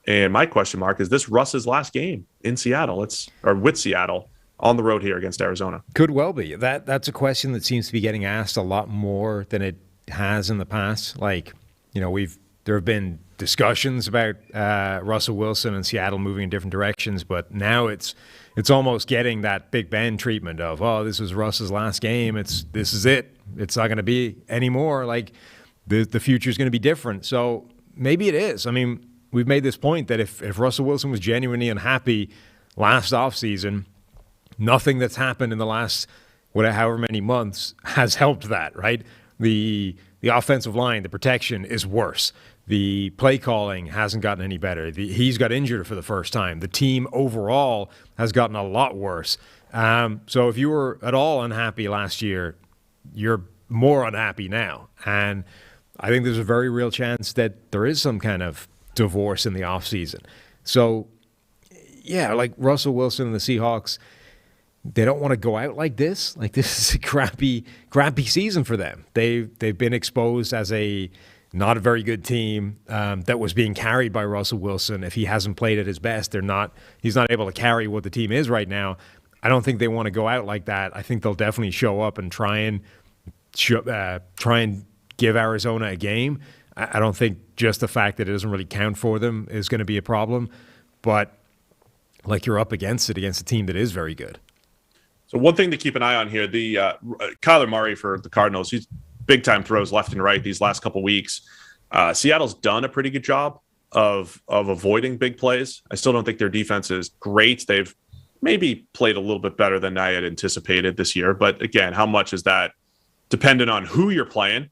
And my question mark is this Russ's last game in Seattle. With Seattle on the road here against Arizona. Could well be. That's a question that seems to be getting asked a lot more than it has in the past. Like, there have been discussions about Russell Wilson and Seattle moving in different directions, but now it's almost getting that Big Ben treatment of, oh, this was Russ's last game. This is it. It's not going to be anymore. Like the future is going to be different. So maybe it is. I mean, we've made this point that if Russell Wilson was genuinely unhappy last offseason, nothing that's happened in the last however many months has helped that, right? The offensive line, the protection is worse. The play calling hasn't gotten any better. He's got injured for the first time. The team overall has gotten a lot worse. So if you were at all unhappy last year, you're more unhappy now. And I think there's a very real chance that there is some kind of divorce in the offseason. So, yeah, like Russell Wilson and the Seahawks, they don't want to go out like this. Like, this is a crappy season for them. They've been exposed as a not a very good team that was being carried by Russell Wilson. If he hasn't played at his best, he's not able to carry what the team is right now. I don't think they want to go out like that. I think they'll definitely show up and try and give Arizona a game. I don't think just the fact that it doesn't really count for them is going to be a problem. But like, you're up against a team that is very good. So one thing to keep an eye on here, the Kyler Murray for the Cardinals, he's big-time throws left and right these last couple weeks. Seattle's done a pretty good job of avoiding big plays. I still don't think their defense is great. They've maybe played a little bit better than I had anticipated this year. But again, how much is that dependent on who you're playing?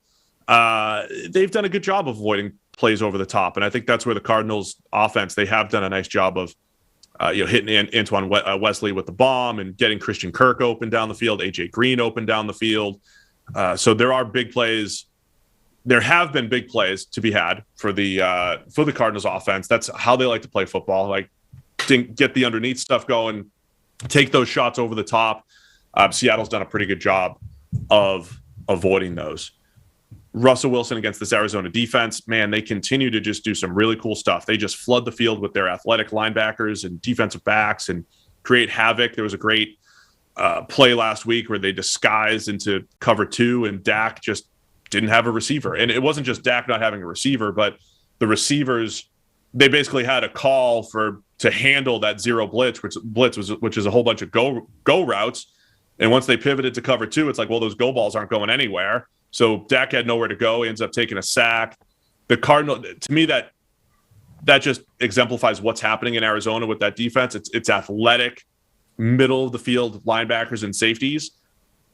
They've done a good job of avoiding plays over the top. And I think that's where the Cardinals offense, they have done a nice job of hitting Antoine Wesley with the bomb and getting Christian Kirk open down the field, AJ Green open down the field. So there are big plays. There have been big plays to be had for the Cardinals offense. That's how they like to play football. Like, get the underneath stuff going, take those shots over the top. Seattle's done a pretty good job of avoiding those. Russell Wilson against this Arizona defense, man, they continue to just do some really cool stuff. They just flood the field with their athletic linebackers and defensive backs and create havoc. There was a great play last week where they disguised into cover 2 and Dak just didn't have a receiver. And it wasn't just Dak not having a receiver, but the receivers, they basically had a call to handle that zero blitz, which is a whole bunch of go routes. And once they pivoted to cover 2, it's like, well, those go balls aren't going anywhere. So Dak had nowhere to go. He ends up taking a sack. The Cardinal, to me, that just exemplifies what's happening in Arizona with that defense. It's athletic, middle of the field linebackers and safeties,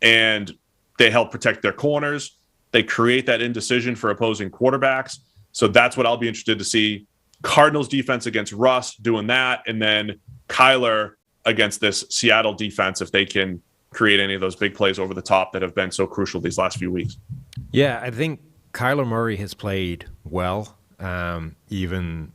and they help protect their corners. They create that indecision for opposing quarterbacks. So that's what I'll be interested to see. Cardinals defense against Russ doing that, and then Kyler against this Seattle defense if they can create any of those big plays over the top that have been so crucial these last few weeks. Yeah, I think Kyler Murray has played well, even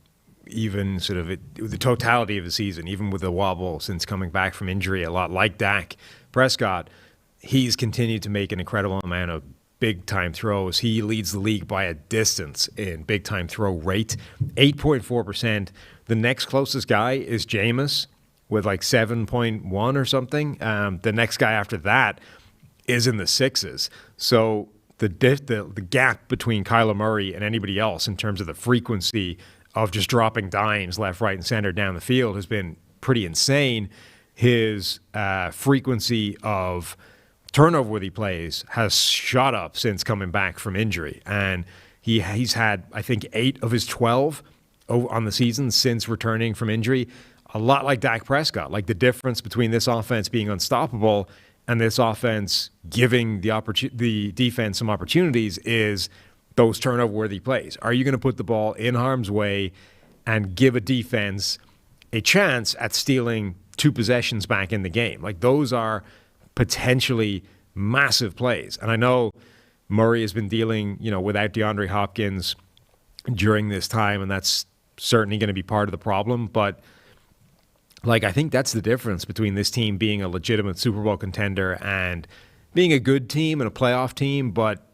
sort of the totality of the season, even with the wobble since coming back from injury, a lot like Dak Prescott. He's continued to make an incredible amount of big-time throws. He leads the league by a distance in big-time throw rate, 8.4%. The next closest guy is Jameis with like 7.1 or something. The next guy after that is in the sixes. So the gap between Kyler Murray and anybody else in terms of the frequency of just dropping dimes left, right, and center down the field has been pretty insane. His frequency of turnover-worthy plays has shot up since coming back from injury. And he's had, I think, 8 of his 12 on the season since returning from injury. A lot like Dak Prescott. Like, the difference between this offense being unstoppable and this offense giving the defense some opportunities is those turnover-worthy plays. Are you going to put the ball in harm's way and give a defense a chance at stealing 2 possessions back in the game? Like, those are potentially massive plays. And I know Murray has been dealing, without DeAndre Hopkins during this time, and that's certainly going to be part of the problem. But, I think that's the difference between this team being a legitimate Super Bowl contender and being a good team and a playoff team, but,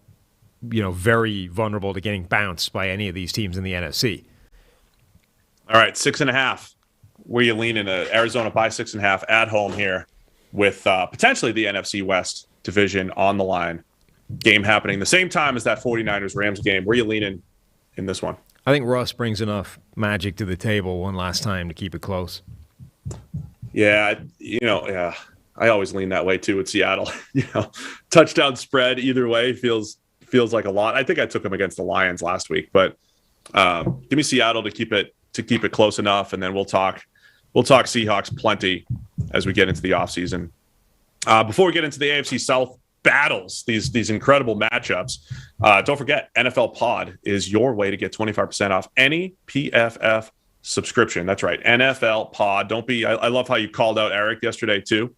very vulnerable to getting bounced by any of these teams in the NFC. All right, 6.5. Where you lean in Arizona by 6.5 at home here with potentially the NFC West division on the line. Game happening the same time as that 49ers-Rams game. Where you lean in this one? I think Russ brings enough magic to the table one last time to keep it close. Yeah, I always lean that way too with Seattle. Touchdown spread either way feels like a lot. I think I took them against the Lions last week, but give me Seattle to keep it close enough, and then we'll talk Seahawks plenty as we get into the offseason. Before we get into the AFC South battles, these incredible matchups, don't forget, NFL Pod is your way to get 25% off any PFF subscription. That's right, NFL Pod. I love how you called out Eric yesterday too.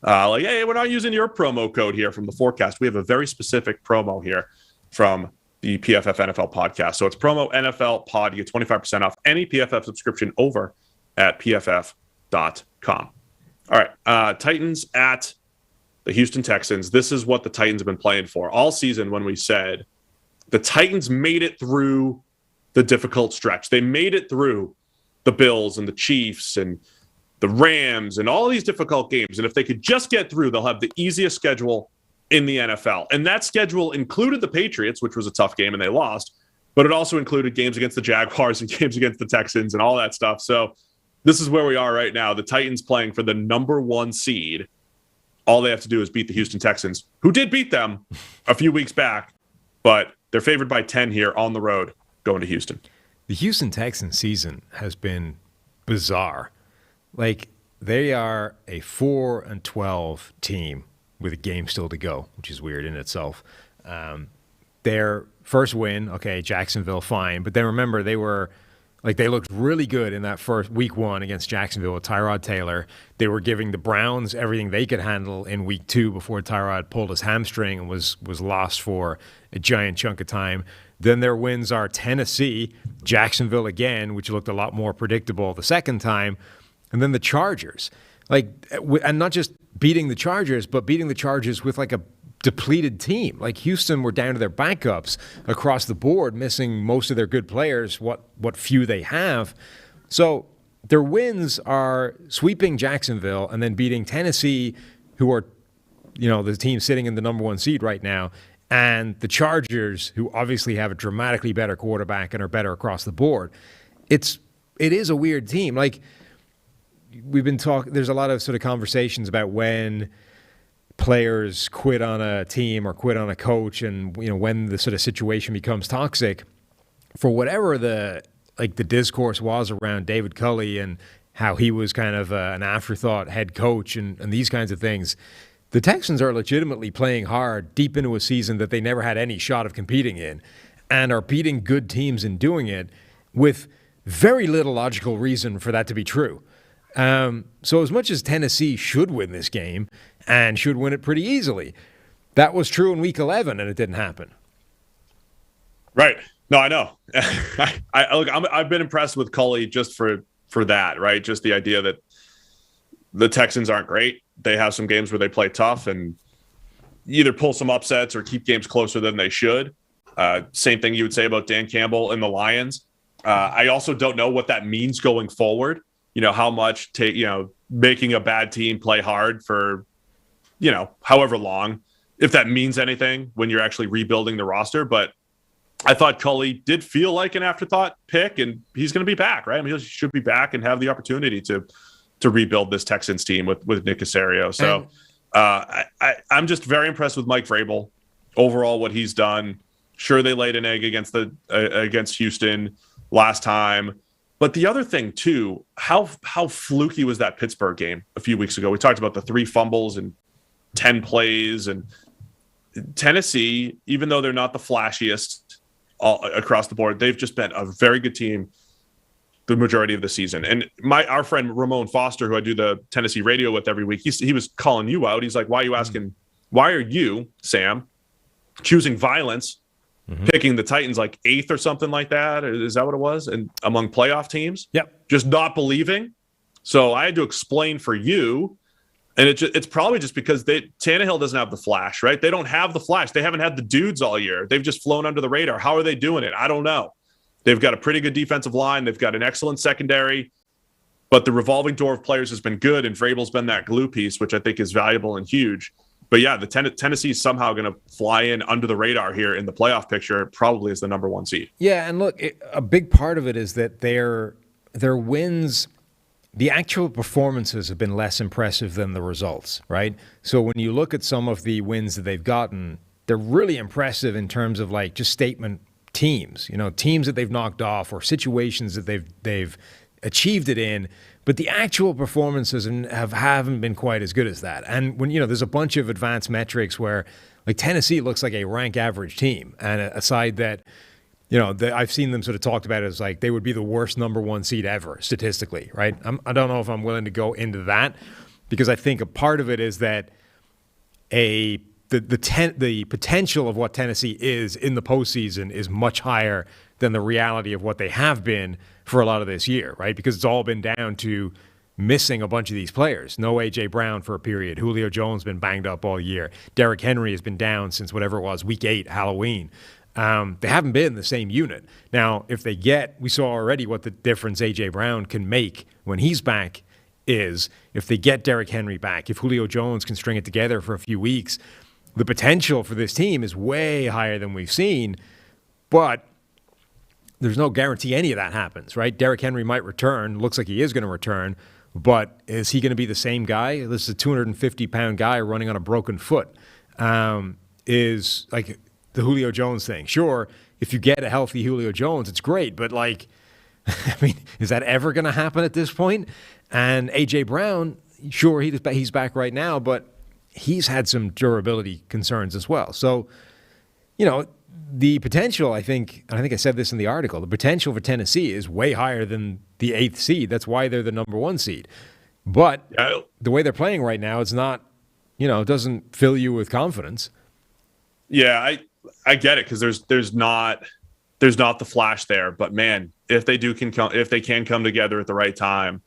Hey, we're not using your promo code here from the forecast. We have a very specific promo here from the PFF NFL podcast. So it's promo NFL Pod. You get 25% off any PFF subscription over at pff.com. All right, Titans at the Houston Texans. This is what the Titans have been playing for all season when we said the Titans made it through the difficult stretch. They made it through the Bills and the Chiefs and the Rams and all these difficult games. And if they could just get through, they'll have the easiest schedule in the NFL. And that schedule included the Patriots, which was a tough game and they lost, but it also included games against the Jaguars and games against the Texans and all that stuff. So this is where we are right now. The Titans playing for the number 1 seed. All they have to do is beat the Houston Texans, who did beat them a few weeks back, but they're favored by 10 here on the road going to Houston. The Houston Texans season has been bizarre. Like, they are a 4-12 team with a game still to go, which is weird in itself. Their first win, okay, Jacksonville, fine. But then remember, they looked really good in that first week 1 against Jacksonville with Tyrod Taylor. They were giving the Browns everything they could handle in week 2 before Tyrod pulled his hamstring and was lost for a giant chunk of time. Then their wins are Tennessee, Jacksonville again, which looked a lot more predictable the second time, and then the Chargers. And not just beating the Chargers, but beating the Chargers with like a depleted team. Like, Houston were down to their backups across the board, missing most of their good players, what few they have. So their wins are sweeping Jacksonville and then beating Tennessee, who are, the team sitting in the number 1 seed right now, and the Chargers, who obviously have a dramatically better quarterback and are better across the board. It is a weird team. Like, we've been talking, there's a lot of sort of conversations about when players quit on a team or quit on a coach, and when the sort of situation becomes toxic. For whatever the discourse was around David Culley and how he was kind of an afterthought head coach and these kinds of things, the Texans are legitimately playing hard deep into a season that they never had any shot of competing in, and are beating good teams in doing it with very little logical reason for that to be true. So as much as Tennessee should win this game and should win it pretty easily, that was true in Week 11, and it didn't happen. Right. No, I know. I've been impressed with Culley just for that, right? Just the idea that the Texans aren't great. They have some games where they play tough, and either pull some upsets or keep games closer than they should. Same thing you would say about Dan Campbell and the Lions. I also don't know what that means going forward. How much making a bad team play hard for, however long, if that means anything when you're actually rebuilding the roster. But I thought Culley did feel like an afterthought pick, and he's going to be back, right? I mean, he should be back and have the opportunity to rebuild this Texans team with Nick Caserio. So I'm just very impressed with Mike Vrabel. Overall, what he's done. Sure, they laid an egg against Houston last time. But the other thing, too, how fluky was that Pittsburgh game a few weeks ago? We talked about the 3 fumbles and 10 plays. And Tennessee, even though they're not the flashiest across the board, they've just been a very good team the majority of the season. And our friend Ramon Foster, who I do the Tennessee radio with every week, he was calling you out. He's like, why are you, Sam, choosing violence, picking the Titans like 8th or something like that? Is that what it was? And among playoff teams? Yep. Just not believing. So I had to explain for you. And it's probably just because Tannehill doesn't have the flash, right? They don't have the flash. They haven't had the dudes all year. They've just flown under the radar. How are they doing it? I don't know. They've got a pretty good defensive line. They've got an excellent secondary. But the revolving door of players has been good, and Vrabel's been that glue piece, which I think is valuable and huge. But yeah, the Tennessee is somehow going to fly in under the radar here in the playoff picture, probably as the number 1 seed. Yeah, and look, a big part of it is that their wins, the actual performances have been less impressive than the results, right? So when you look at some of the wins that they've gotten, they're really impressive in terms of like just statement teams, teams that they've knocked off or situations that they've achieved it in. But the actual performances haven't been quite as good as that. And when, there's a bunch of advanced metrics where like Tennessee looks like a rank average team. And a side that, I've seen them sort of talked about it as like they would be the worst number 1 seed ever statistically, right? I don't know if I'm willing to go into that because I think a part of it is that the potential of what Tennessee is in the postseason is much higher than the reality of what they have been for a lot of this year, right? Because it's all been down to missing a bunch of these players. No A.J. Brown for a period. Julio Jones been banged up all year. Derrick Henry has been down since whatever it was, week 8, Halloween. They haven't been the same unit. Now, if we saw already what the difference A.J. Brown can make when he's back is if they get Derrick Henry back, if Julio Jones can string it together for a few weeks, the potential for this team is way higher than we've seen, but there's no guarantee any of that happens, right? Derrick Henry might return. Looks like he is going to return, but is he going to be the same guy? This is a 250-pound guy running on a broken foot. Is like the Julio Jones thing. Sure, if you get a healthy Julio Jones, it's great, but like, I mean, is that ever going to happen at this point? And A.J. Brown, sure, he's back right now, but he's had some durability concerns as well. So, the potential, I think I said this in the article, the potential for Tennessee is way higher than the 8th seed. That's why they're the number 1 seed. But the way they're playing right now, it's not, it doesn't fill you with confidence. Yeah, I get it because there's not the flash there. But man, if they can come together at the right time,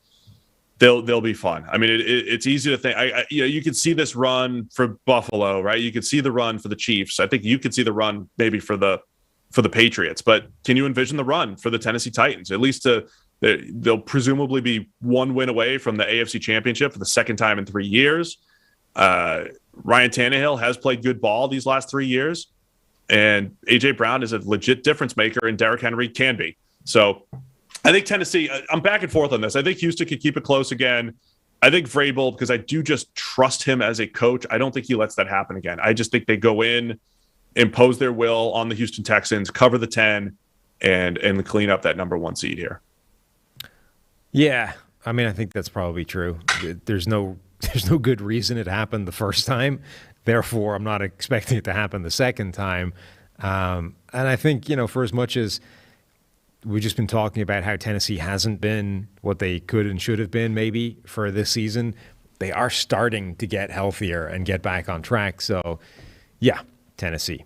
they'll be fun. I mean, it's easy to think. You could see this run for Buffalo, right? You could see the run for the Chiefs. I think you could see the run maybe for the Patriots. But can you envision the run for the Tennessee Titans? At least they'll presumably be 1 win away from the AFC Championship for the second time in 3 years. Ryan Tannehill has played good ball these last 3 years, and A.J. Brown is a legit difference maker, and Derrick Henry can be. So I think Tennessee, I'm back and forth on this. I think Houston could keep it close again. I think Vrabel, because I do just trust him as a coach, I don't think he lets that happen again. I just think they go in, impose their will on the Houston Texans, cover the 10, and clean up that number 1 seed here. Yeah, I mean, I think that's probably true. There's no good reason it happened the first time. Therefore, I'm not expecting it to happen the second time. And I think, for as much as we've just been talking about how Tennessee hasn't been what they could and should have been maybe for this season, they are starting to get healthier and get back on track. So, yeah, Tennessee.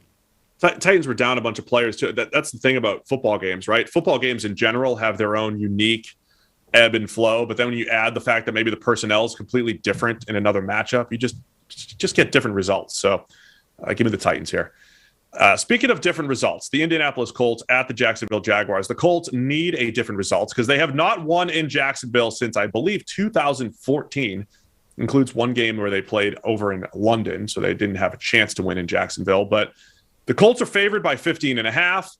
Titans were down a bunch of players too. That's the thing about football games, right? Football games in general have their own unique ebb and flow, but then when you add the fact that maybe the personnel is completely different in another matchup, you just get different results. So Give me the Titans here. Speaking of different results, the Indianapolis Colts at the Jacksonville Jaguars. The Colts need a different result because they have not won in Jacksonville since, I believe, 2014. Includes one game where they played over in London, so they didn't have a chance to win in Jacksonville. But the Colts are favored by 15.5,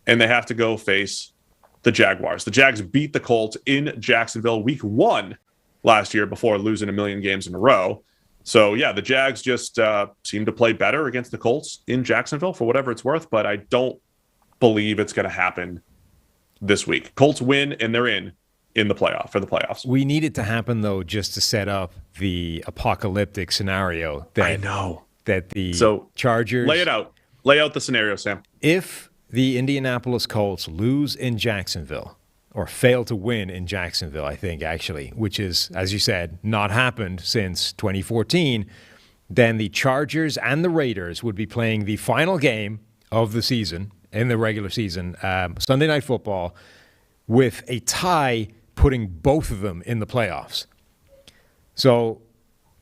and they have to go face the Jaguars. The Jags beat the Colts in Jacksonville week 1 last year before losing a million games in a row. So, yeah, the Jags just seem to play better against the Colts in Jacksonville for whatever it's worth, but I don't believe it's going to happen this week. Colts win, and they're in the playoffs. We need it to happen, though, just to set up the apocalyptic scenario that I know that the Chargers lay it out. Lay out the scenario, Sam. If the Indianapolis Colts lose in Jacksonville, or fail to win in Jacksonville, I think, actually, which is, as you said, not happened since 2014, then the Chargers and the Raiders would be playing the final game of the season, in the regular season, Sunday Night Football, with a tie putting both of them in the playoffs. So,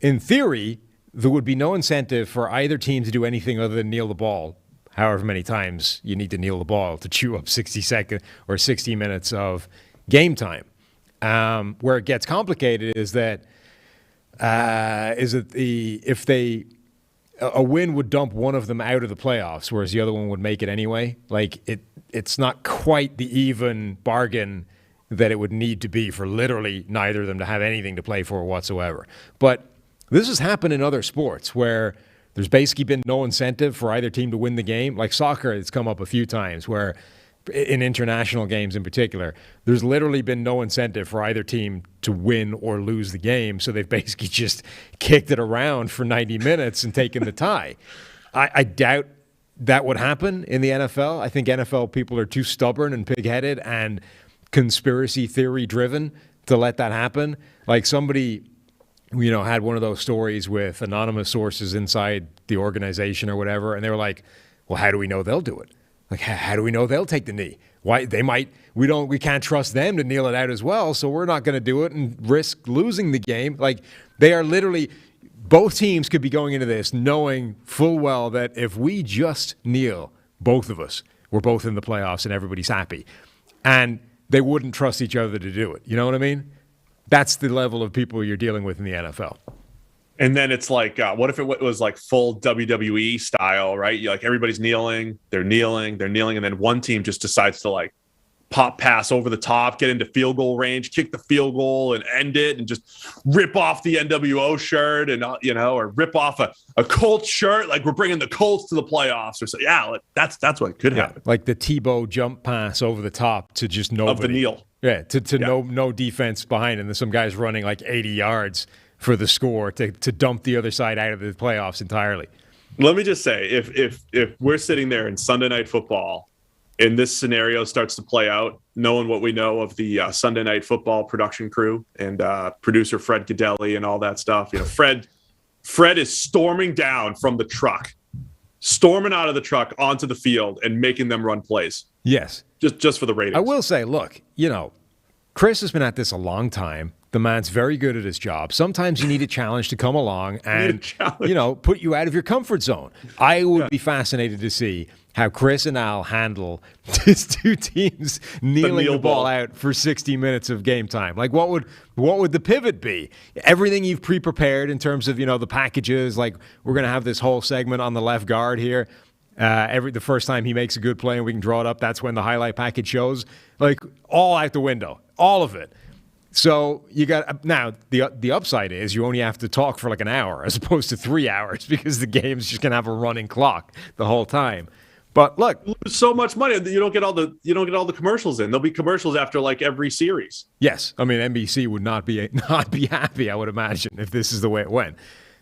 in theory, there would be no incentive for either team to do anything other than kneel the ball however many times you need to kneel the ball to chew up 60 seconds or 60 minutes of game time. Where it gets complicated is that a win would dump one of them out of the playoffs, whereas the other one would make it anyway. Like it's not quite the even bargain that it would need to be for literally neither of them to have anything to play for whatsoever. But this has happened in other sports where there's basically been no incentive for either team to win the game. Like soccer, it's come up a few times where, in international games in particular, there's literally been no incentive for either team to win or lose the game. So they've basically just kicked it around for 90 minutes and taken the tie. I doubt that would happen in the NFL. I think NFL people are too stubborn and pig-headed and conspiracy theory driven to let that happen. Like somebody, had one of those stories with anonymous sources inside the organization or whatever, and they were like, well, how do we know they'll do it? Like, how do we know they'll take the knee? Why they might, we can't trust them to kneel it out as well, so we're not going to do it and risk losing the game. Like, they are literally, both teams could be going into this knowing full well that if we just kneel, both of us, we're both in the playoffs and everybody's happy. And they wouldn't trust each other to do it. You know what I mean? That's the level of people you're dealing with in the NFL. And then it's like, what if it was like full WWE style, right? Like everybody's kneeling, they're kneeling, and then one team just decides to like pop pass over the top, get into field goal range, kick the field goal and end it, and just rip off the NWO shirt and or rip off a Colts shirt, like we're bringing the Colts to the playoffs or so. Yeah, that's what could happen. Like the Tebow jump pass over the top to just nobody. Of the kneel. Yeah, to no defense behind, and then some guys running like 80 yards for the score to dump the other side out of the playoffs entirely. Let me just say, if we're sitting there in Sunday Night Football and this scenario starts to play out, knowing what we know of the Sunday Night Football production crew and producer Fred Godelli and all that stuff, Fred is storming down from the truck, storming out of the truck onto the field and making them run plays. Yes. Just for the ratings. I will say, look, Chris has been at this a long time. The man's very good at his job. Sometimes you need a challenge to come along and, put you out of your comfort zone. I would be fascinated to see how Chris and Al handle these two teams kneeling the ball out for 60 minutes of game time. Like, what would the pivot be? Everything you've pre-prepared in terms of, the packages, like we're going to have this whole segment on the left guard here. The first time he makes a good play and we can draw it up, that's when the highlight package shows. Like, all out the window, all of it. So you got now the upside is you only have to talk for like an hour as opposed to 3 hours because the game's just gonna have a running clock the whole time. But look, so much money, you don't get all the commercials in. There'll be commercials after like every series. Yes, I mean NBC would not be happy, I would imagine, if this is the way it went.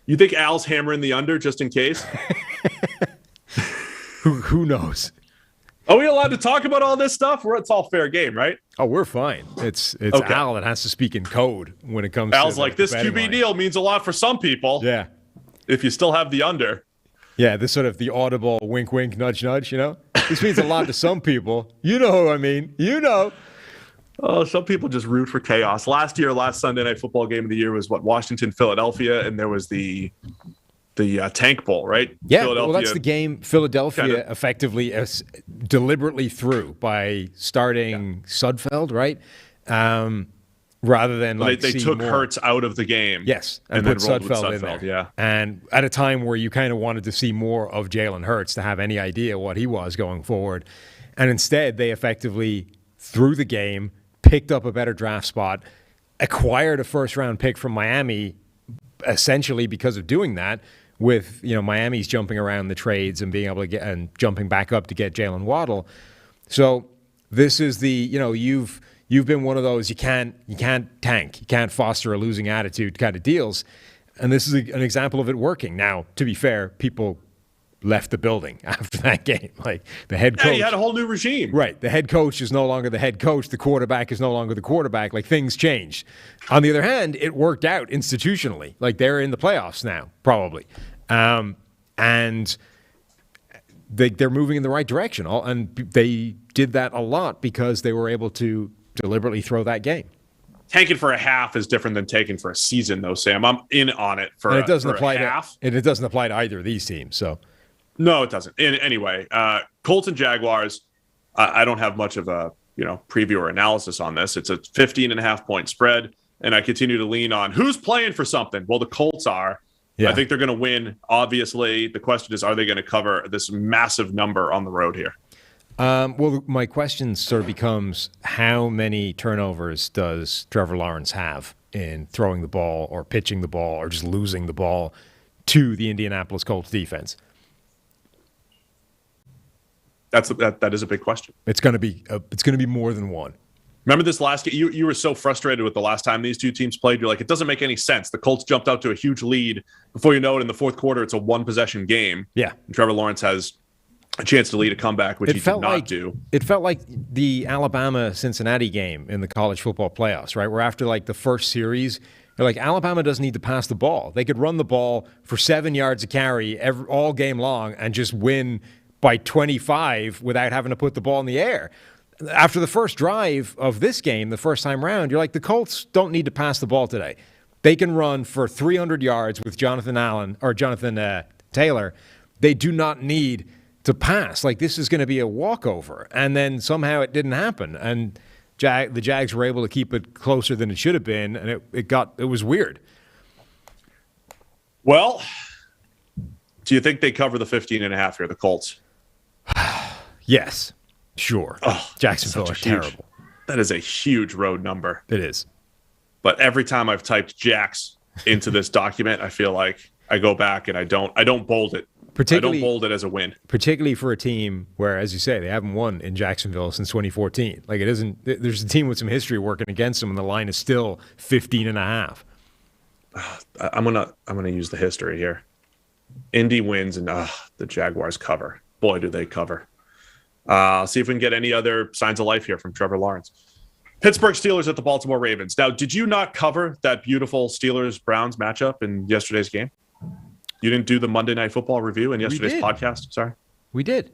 You think Al's hammering the under just in case? Who knows? Are we allowed to talk about all this stuff? It's all fair game, right? Oh, we're fine. It's okay. Al that has to speak in code when it comes Al's to like, this QB deal means a lot for some people. Yeah. If you still have the under. Yeah, this sort of the audible wink, wink, nudge, nudge, This means a lot to some people. You know who I mean. Oh, some people just root for chaos. Last Sunday Night Football game of the year was Washington, Philadelphia, and there was the Tank Bowl, right? Yeah, well, that's the game Philadelphia effectively deliberately threw by starting Sudfeld, right? Rather than they took Hurts out of the game. Yes, and put then rolled with Sudfeld in there. Yeah. And at a time where you kind of wanted to see more of Jalen Hurts to have any idea what he was going forward. And instead, they effectively threw the game, picked up a better draft spot, acquired a first-round pick from Miami essentially because of doing that, with Miami's jumping around the trades and being able to get and jumping back up to get Jalen Waddle. So this is you've been one of those you can't tank, you can't foster a losing attitude kind of deals, and this is an example of it working. Now, to be fair, people left the building after that game. Like the head coach, he had a whole new regime. Right, the head coach is no longer the head coach. The quarterback is no longer the quarterback. Like things changed. On the other hand, it worked out institutionally. Like they're in the playoffs now, probably, and they're moving in the right direction. And they did that a lot because they were able to deliberately throw that game. Tanking for a half is different than taking for a season, though, Sam. I'm in on it for, it doesn't for apply a half. And it doesn't apply to either of these teams. So, no, it doesn't. Anyway, Colts and Jaguars. I don't have much of a preview or analysis on this. It's a 15.5-point spread, and I continue to lean on who's playing for something. Well, the Colts are. Yeah. I think they're going to win. Obviously, the question is, are they going to cover this massive number on the road here? Well, my question sort of becomes, how many turnovers does Trevor Lawrence have in throwing the ball or pitching the ball or just losing the ball to the Indianapolis Colts defense? That is a big question. It's going to be more than one. Remember this last game? You were so frustrated with the last time these two teams played. You're like, it doesn't make any sense. The Colts jumped out to a huge lead. Before you know it, in the fourth quarter, it's a one-possession game. Yeah. And Trevor Lawrence has a chance to lead a comeback, which he did not do. It felt like the Alabama-Cincinnati game in the college football playoffs, right? Where after like the first series, you're like, Alabama doesn't need to pass the ball. They could run the ball for 7 yards a carry all game long and just win by 25 without having to put the ball in the air. After the first drive of this game, the first time round, you're like, the Colts don't need to pass the ball today. They can run for 300 yards with Jonathan Taylor. They do not need to pass. Like, this is going to be a walkover. And then somehow it didn't happen. And the Jags were able to keep it closer than it should have been, and it was weird. Well, do you think they cover the 15.5 here, the Colts? Yes. Sure. Oh, Jacksonville are terrible. That is a huge road number. It is. But every time I've typed Jacks into this document, I feel like I go back and I don't bold it. I don't bold it as a win. Particularly for a team where, as you say, they haven't won in Jacksonville since 2014. Like, it isn't. There's a team with some history working against them, and the line is still 15.5. I'm gonna use the history here. Indy wins and the Jaguars cover. Boy, do they cover. See if we can get any other signs of life here from Trevor Lawrence. Pittsburgh Steelers at the Baltimore Ravens. Now, did you not cover that beautiful Steelers-Browns matchup in yesterday's game? You didn't do the Monday Night Football review in yesterday's podcast? Sorry. We did.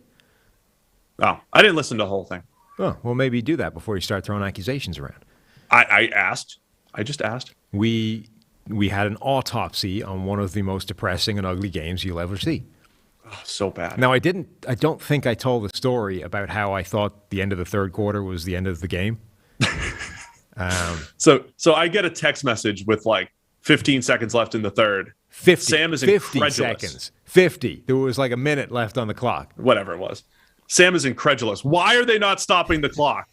Oh, I didn't listen to the whole thing. Oh, well, maybe do that before you start throwing accusations around. I asked. I just asked. We had an autopsy on one of the most depressing and ugly games you'll ever see. Oh, so bad. Now, I don't think I told the story about how I thought the end of the third quarter was the end of the game. So I get a text message with like 15 seconds left in the third. 50. Sam is 50 incredulous. seconds. 50. There was like a minute left on the clock. Whatever it was. Sam is incredulous. Why are they not stopping the clock?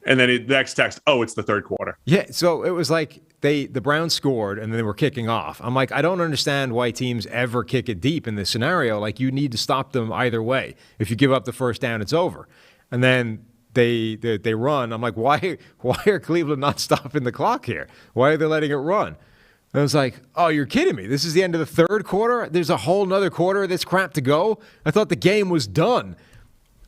And then the next text, it's the third quarter. Yeah, so it was like the Browns scored and then they were kicking off. I'm like, I don't understand why teams ever kick it deep in this scenario. Like, you need to stop them either way. If you give up the first down, it's over. And then they run. I'm like, why are Cleveland not stopping the clock here? Why are they letting it run? And I was like, oh, you're kidding me. This is the end of the third quarter? There's a whole nother quarter of this crap to go? I thought the game was done.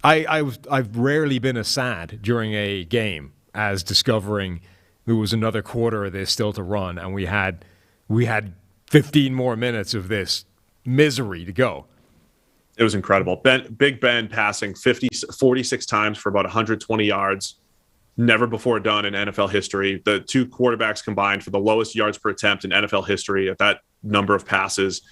I've rarely been as sad during a game as discovering there was another quarter of this still to run, and we had 15 more minutes of this misery to go. It was incredible. Big Ben passing 46 times for about 120 yards. Never before done in NFL history. The two quarterbacks combined for the lowest yards per attempt in NFL history at that number of passes.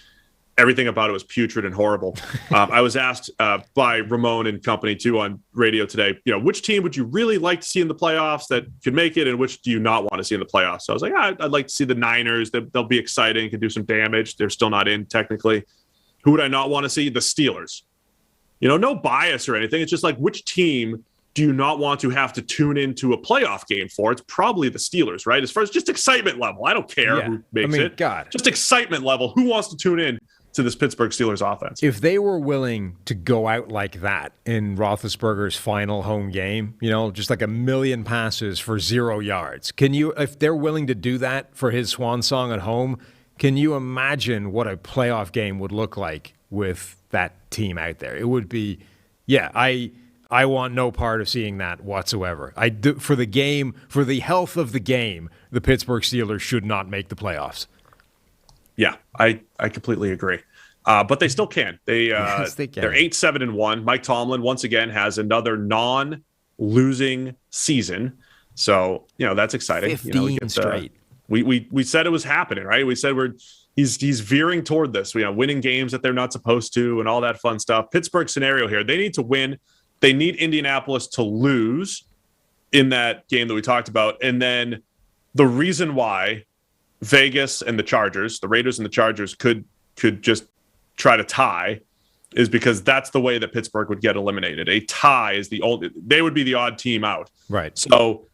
everything about it was putrid and horrible. I was asked by Ramon and company too on radio today, which team would you really like to see in the playoffs that could make it, and which do you not want to see in the playoffs? So I was like, I'd like to see the Niners. They'll be exciting, can do some damage. They're still not in technically. Who would I not want to see? The Steelers. No bias or anything. It's just like, which team do you not want to have to tune into a playoff game for? It's probably the Steelers, right? As far as just excitement level, I don't care who makes it. God, just excitement level. Who wants to tune in to this Pittsburgh Steelers offense? If they were willing to go out like that in Roethlisberger's final home game, just like 1 million passes for 0 yards, if they're willing to do that for his swan song at home, can you imagine what a playoff game would look like with that team out there? It would be, I want no part of seeing that whatsoever. For the game, for the health of the game, the Pittsburgh Steelers should not make the playoffs. Yeah, I completely agree. But they still can. Yes, they can. They're 8-7-1. Mike Tomlin once again has another non-losing season, so that's exciting. 15 straight. We said it was happening, right? We said he's veering toward this. Winning games that they're not supposed to, and all that fun stuff. Pittsburgh scenario here: they need to win. They need Indianapolis to lose in that game that we talked about, and then the reason why Vegas and the Raiders and the Chargers could just try to tie is because that's the way that Pittsburgh would get eliminated. A tie is they would be the odd team out. Right. So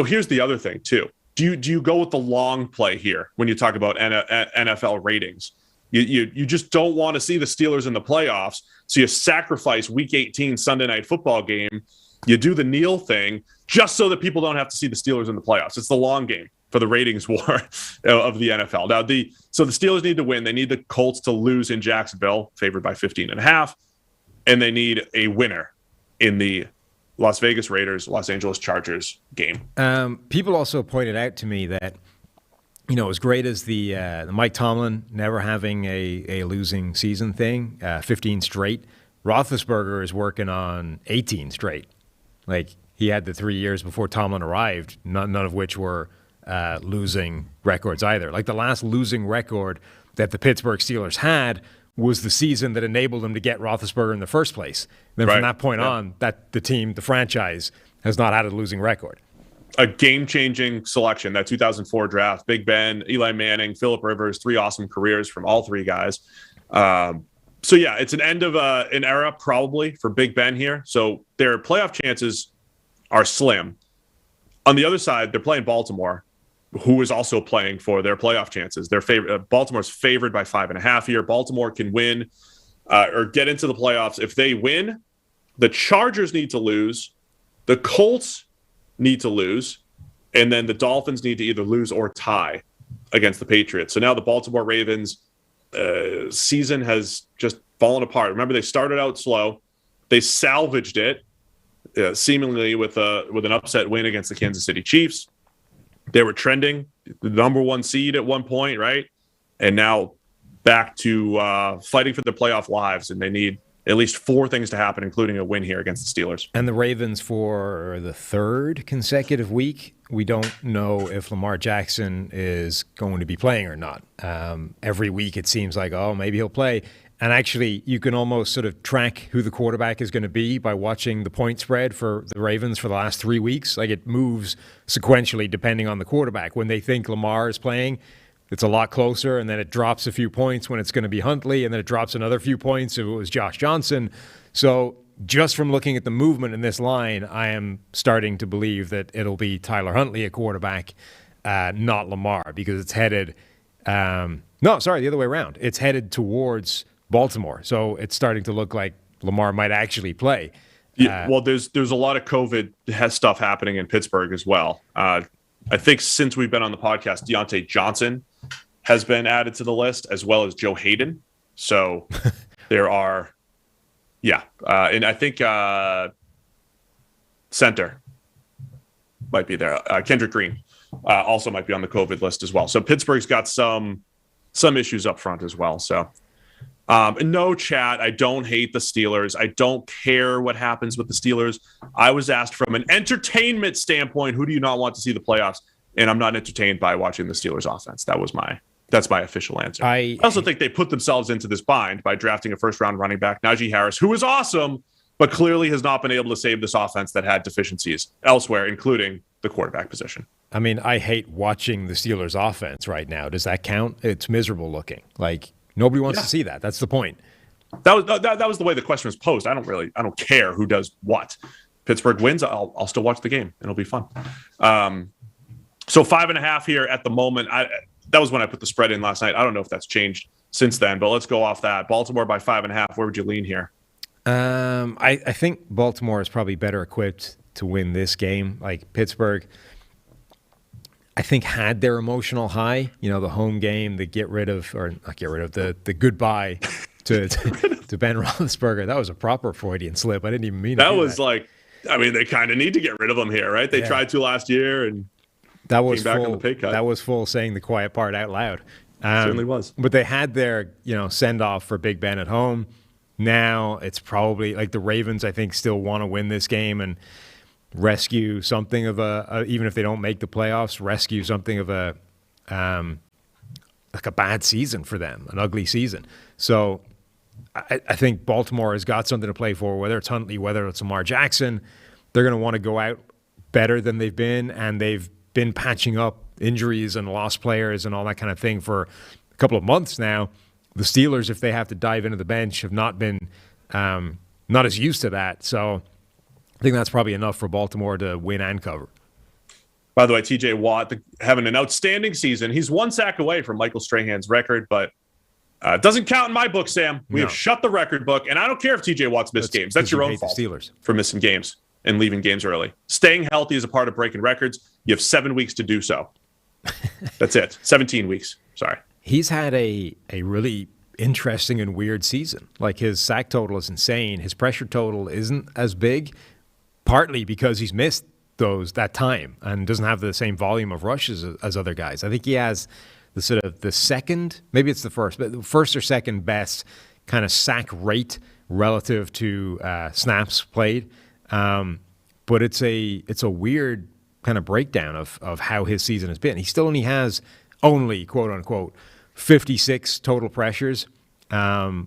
here's the other thing too. Do you go with the long play here when you talk about NFL ratings? You just don't want to see the Steelers in the playoffs, so you sacrifice Week 18 Sunday Night Football game. You do the kneel thing just so that people don't have to see the Steelers in the playoffs. It's the long game for the ratings war of the NFL. Now, so the Steelers need to win. They need the Colts to lose in Jacksonville, favored by 15.5, and they need a winner in the Las Vegas Raiders, Los Angeles Chargers game. People also pointed out to me that, as great as the Mike Tomlin never having a losing season thing, 15 straight, Roethlisberger is working on 18 straight. Like, he had the 3 years before Tomlin arrived, none of which were losing records either. Like, the last losing record that the Pittsburgh Steelers had was the season that enabled them to get Roethlisberger in the first place. Then from that point on, the franchise, has not had a losing record. A game-changing selection, that 2004 draft. Big Ben, Eli Manning, Phillip Rivers, 3 awesome careers from all 3 guys. So, it's an end of an era probably for Big Ben here. So their playoff chances are slim. On the other side, they're playing Baltimore, who is also playing for their playoff chances. Baltimore's favored by 5.5 here. Baltimore can win or get into the playoffs. If they win, the Chargers need to lose. The Colts need to lose. And then the Dolphins need to either lose or tie against the Patriots. So now the Baltimore Ravens season has just fallen apart. Remember, they started out slow. They salvaged it, seemingly with an upset win against the Kansas City Chiefs. They were trending the number 1 seed at one point, right? And now back to fighting for their playoff lives, and they need at least 4 things to happen, including a win here against the Steelers. And the Ravens, for the 3rd consecutive week, we don't know if Lamar Jackson is going to be playing or not. Every week it seems like, maybe he'll play. And actually, you can almost sort of track who the quarterback is going to be by watching the point spread for the Ravens for the last 3 weeks. Like, it moves sequentially depending on the quarterback. When they think Lamar is playing, it's a lot closer, and then it drops a few points when it's going to be Huntley, and then it drops another few points if it was Josh Johnson. So just from looking at the movement in this line, I am starting to believe that it'll be Tyler Huntley at quarterback, not Lamar, because it's headed the other way around. It's headed towards Baltimore. So it's starting to look like Lamar might actually play. Yeah, well, there's a lot of COVID stuff happening in Pittsburgh as well. I think since we've been on the podcast, Deontay Johnson has been added to the list, as well as Joe Hayden. So there are, and I think center might be there. Kendrick Green also might be on the COVID list as well. So Pittsburgh's got some issues up front as well. So no, chat, I don't hate the Steelers. I don't care what happens with the Steelers. I was asked from an entertainment standpoint, who do you not want to see the playoffs? And I'm not entertained by watching the Steelers offense. That was my That's my official answer. I also think they put themselves into this bind by drafting a first-round running back, Najee Harris, who is awesome, but clearly has not been able to save this offense that had deficiencies elsewhere, including the quarterback position. I mean, I hate watching the Steelers' offense right now. Does that count? It's miserable looking. Like, nobody wants to see that. That's the point. That was the way the question was posed. I don't care who does what. Pittsburgh wins, I'll still watch the game. It'll be fun. So 5.5 here at the moment. That was when I put the spread in last night. I don't know if that's changed since then, but let's go off that. Baltimore by 5.5. Where would you lean here? I think Baltimore is probably better equipped to win this game. Like Pittsburgh, I think had their emotional high, the home game, the the goodbye to Ben Roethlisberger. That was a proper Freudian slip. I didn't even mean that. They kind of need to get rid of him here, right? They tried to last year and that was came back full, on the pay cut. That was full saying the quiet part out loud. Certainly was. But they had their, send-off for Big Ben at home. Now it's probably like the Ravens, I think, still want to win this game and rescue something of even if they don't make the playoffs, rescue something of a bad season for them, an ugly season. So I think Baltimore has got something to play for, whether it's Huntley, whether it's Lamar Jackson. They're going to want to go out better than they've been, and they've been patching up injuries and lost players and all that kind of thing for a couple of months now. The Steelers, if they have to dive into the bench, have not been not as used to that. So I think that's probably enough for Baltimore to win and cover. By the way, TJ Watt having an outstanding season. He's one sack away from Michael Strahan's record, but it doesn't count in my book, Sam. We have shut the record book, and I don't care if TJ Watt's missed games. That's your own fault for missing games and leaving games early. Staying healthy is a part of breaking records. You have 7 weeks to do so. That's it. 17 weeks. Sorry. He's had a really interesting and weird season. Like, his sack total is insane. His pressure total isn't as big, partly because he's missed that time and doesn't have the same volume of rushes as other guys. I think he has the sort of the second, maybe it's the first, but the first or second best kind of sack rate relative to snaps played. But it's a weird kind of breakdown of how his season has been. He still only has quote unquote 56 total pressures, but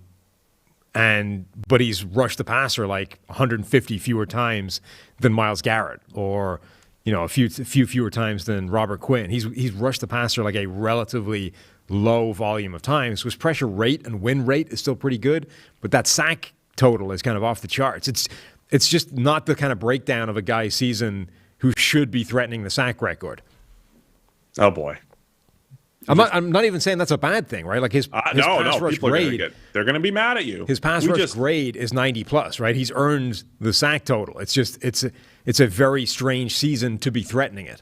he's rushed the passer like 150 fewer times than Myles Garrett, or a few fewer times than Robert Quinn. He's rushed the passer like a relatively low volume of times. So his pressure rate and win rate is still pretty good, but that sack total is kind of off the charts. It's just not the kind of breakdown of a guy's season who should be threatening the sack record. Oh boy. I'm not even saying that's a bad thing, right? Like his pass rush grade, they're going to be mad at you. His pass rush grade is 90 plus, right? He's earned the sack total. It's just it's a very strange season to be threatening it.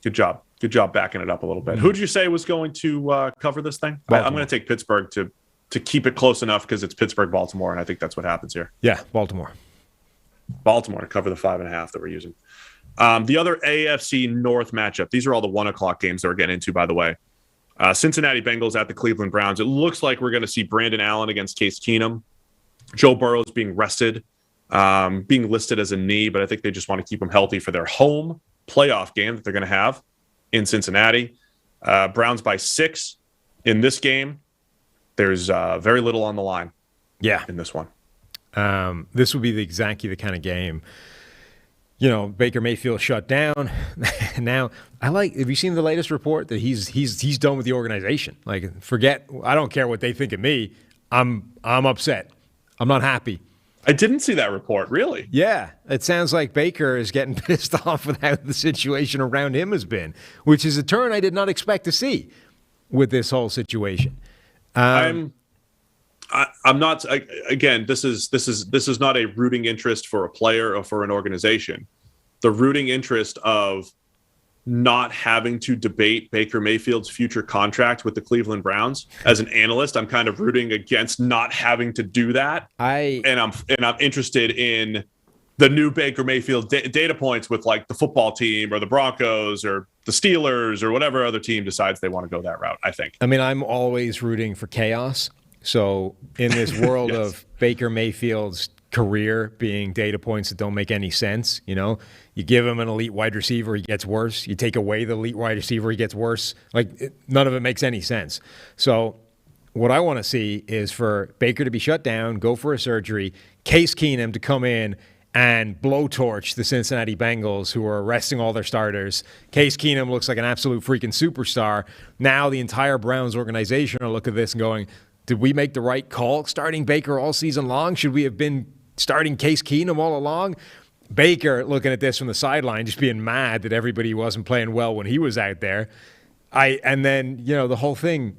Good job backing it up a little bit. Who did you say was going to cover this thing? I'm going to take Pittsburgh to keep it close enough because it's Pittsburgh-Baltimore, and I think that's what happens here. Yeah, Baltimore to cover the 5.5 that we're using. The other AFC North matchup. These are all the 1:00 games that we're getting into, by the way. Cincinnati Bengals at the Cleveland Browns. It looks like we're going to see Brandon Allen against Case Keenum. Joe Burrow's being rested, being listed as a knee, but I think they just want to keep him healthy for their home playoff game that they're going to have in Cincinnati. Browns by 6 in this game. There's very little on the line. Yeah, in this one. This would be exactly the kind of game. Baker Mayfield shut down. Now, have you seen the latest report that he's done with the organization? Like, I don't care what they think of me. I'm upset. I'm not happy. I didn't see that report, really. Yeah, it sounds like Baker is getting pissed off with how the situation around him has been, which is a turn I did not expect to see with this whole situation. I'm not. Again, this is not a rooting interest for a player or for an organization. The rooting interest of not having to debate Baker Mayfield's future contract with the Cleveland Browns. As an analyst, I'm kind of rooting against not having to do that. I'm interested in the new Baker Mayfield data points with like the football team or the Broncos or the Steelers or whatever other team decides they want to go that route. I think. I mean, I'm always rooting for chaos. So in this world yes. of Baker Mayfield's career being data points that don't make any sense. You know, you give him an elite wide receiver, he gets worse. You take away the elite wide receiver, he gets worse. None of it makes any sense. So what I want to see is for Baker to be shut down, go for a surgery, Case Keenum to come in and blowtorch the Cincinnati Bengals, who are resting all their starters. Case Keenum looks like an absolute freaking superstar. Now the entire Browns organization are looking at this and going, did we make the right call starting Baker all season long? Should we have been starting Case Keenum all along? Baker looking at this from the sideline, just being mad that everybody wasn't playing well when he was out there. And then, you know, the whole thing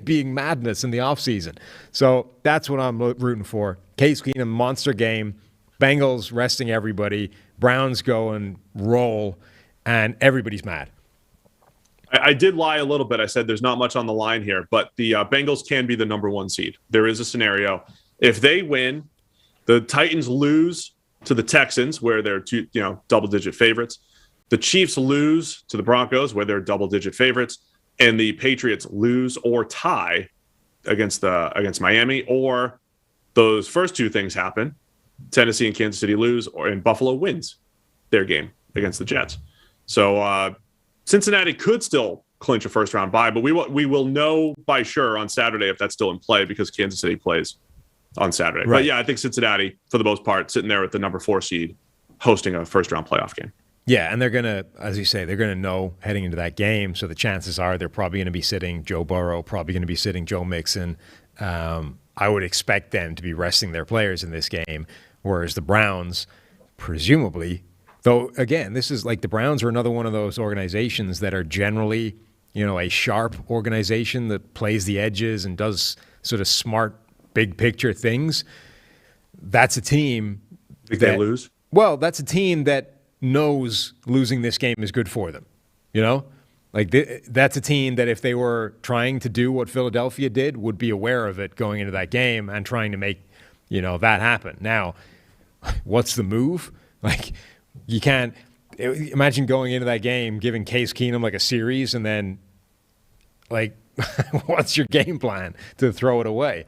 being madness in the offseason. So that's what I'm rooting for. Case Keenum, monster game. Bengals resting everybody. Browns go and roll, and everybody's mad. I did lie a little bit. I said there's not much on the line here, but the Bengals can be the number 1 seed. There is a scenario. If they win, the Titans lose to the Texans, where they're double-digit favorites. The Chiefs lose to the Broncos, where they're double-digit favorites, and the Patriots lose or tie against Miami, or those first two things happen. Tennessee and Kansas City lose, and Buffalo wins their game against the Jets. So Cincinnati could still clinch a first-round bye, but we will know by sure on Saturday if that's still in play, because Kansas City plays on Saturday. Right. But yeah, I think Cincinnati, for the most part, sitting there with the number 4 seed, hosting a first-round playoff game. Yeah, and they're going to, as you say, they're going to know heading into that game, so the chances are they're probably going to be sitting Joe Burrow, probably going to be sitting Joe Mixon. I would expect them to be resting their players in this game, whereas the Browns, presumably, though, again, this is like the Browns are another one of those organizations that are generally, you know, a sharp organization that plays the edges and does sort of smart, big picture things. That's a team. Think they lose? Well, that's a team that knows losing this game is good for them. You know? Like, that's a team that if they were trying to do what Philadelphia did, would be aware of it going into that game and trying to make, you know, that happen. Now, what's the move? Like, you can't imagine going into that game, giving Case Keenum like a series, and then, like, what's your game plan to throw it away?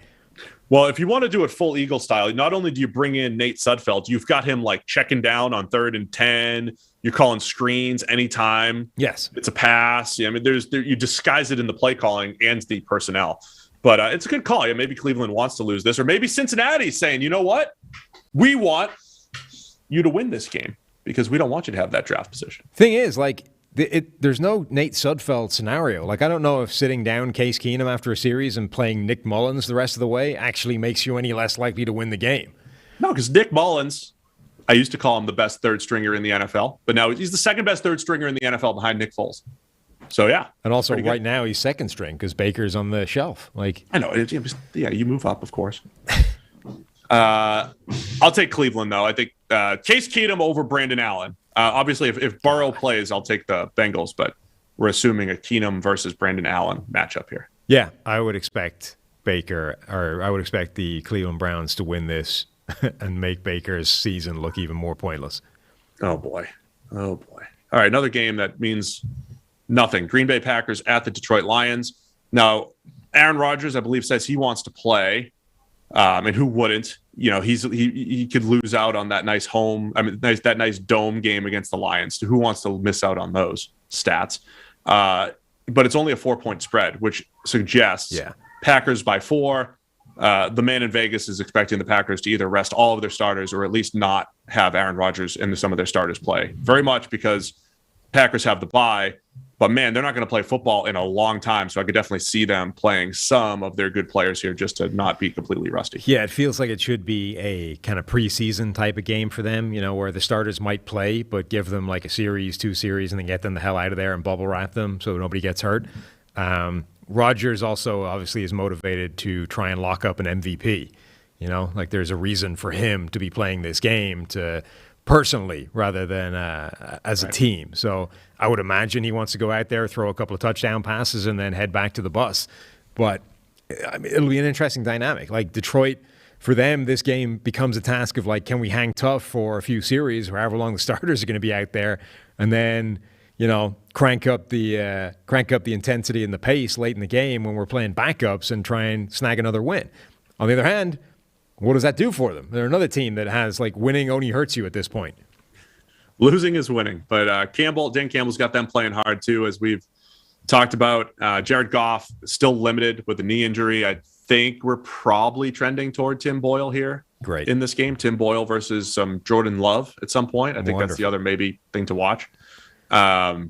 Well, if you want to do it full Eagle style, not only do you bring in Nate Sudfeld, you've got him like checking down on 3rd and 10. You're calling screens anytime. Yes, it's a pass. Yeah, I mean, you disguise it in the play calling and the personnel. But it's a good call. Yeah, maybe Cleveland wants to lose this, or maybe Cincinnati's saying, you know what, we want you to win this game because we don't want you to have that draft position. Thing is, like, there's no Nate Sudfeld scenario. Like, I don't know if sitting down Case Keenum after a series and playing Nick Mullins the rest of the way actually makes you any less likely to win the game. No, because Nick Mullins, I used to call him the best third stringer in the NFL, but now he's the second best third stringer in the NFL behind Nick Foles. So, yeah. And also right now he's second string because Baker's on the shelf. Like, I know. Yeah, you move up, of course. I'll take Cleveland, though. I think Case Keenum over Brandon Allen. Obviously, if Burrow plays, I'll take the Bengals, but we're assuming a Keenum versus Brandon Allen matchup here. Yeah, I would expect I would expect the Cleveland Browns to win this and make Baker's season look even more pointless. Oh, boy. All right, another game that means nothing. Green Bay Packers at the Detroit Lions. Now, Aaron Rodgers, I believe, says he wants to play. And who wouldn't? You know, he could lose out on that nice that nice dome game against the Lions. Who wants to miss out on those stats? But it's only a 4-point spread, which suggests Packers by 4. The man in Vegas is expecting the Packers to either rest all of their starters or at least not have Aaron Rodgers and some of their starters play. Very much because Packers have the bye. But, man, they're not going to play football in a long time, so I could definitely see them playing some of their good players here just to not be completely rusty. Yeah, it feels like it should be a kind of preseason type of game for them, you know, where the starters might play, but give them like a series, 2 series, and then get them the hell out of there and bubble wrap them so nobody gets hurt. Rodgers also obviously is motivated to try and lock up an MVP. You know, like there's a reason for him to be playing this game to personally rather than as a team. So I would imagine he wants to go out there, throw a couple of touchdown passes, and then head back to the bus. But I mean, it'll be an interesting dynamic. Like Detroit, for them, this game becomes a task of like, can we hang tough for a few series, or however long the starters are going to be out there, and then, you know, crank up the intensity and the pace late in the game when we're playing backups and try and snag another win. On the other hand, what does that do for them? They're another team that has like winning only hurts you at this point. Losing is winning, but Dan Campbell's got them playing hard too, as we've talked about. Jared Goff still limited with a knee injury. I think we're probably trending toward Tim Boyle here. Great. In this game, Tim Boyle versus Jordan Love at some point. I think that's the other maybe thing to watch. What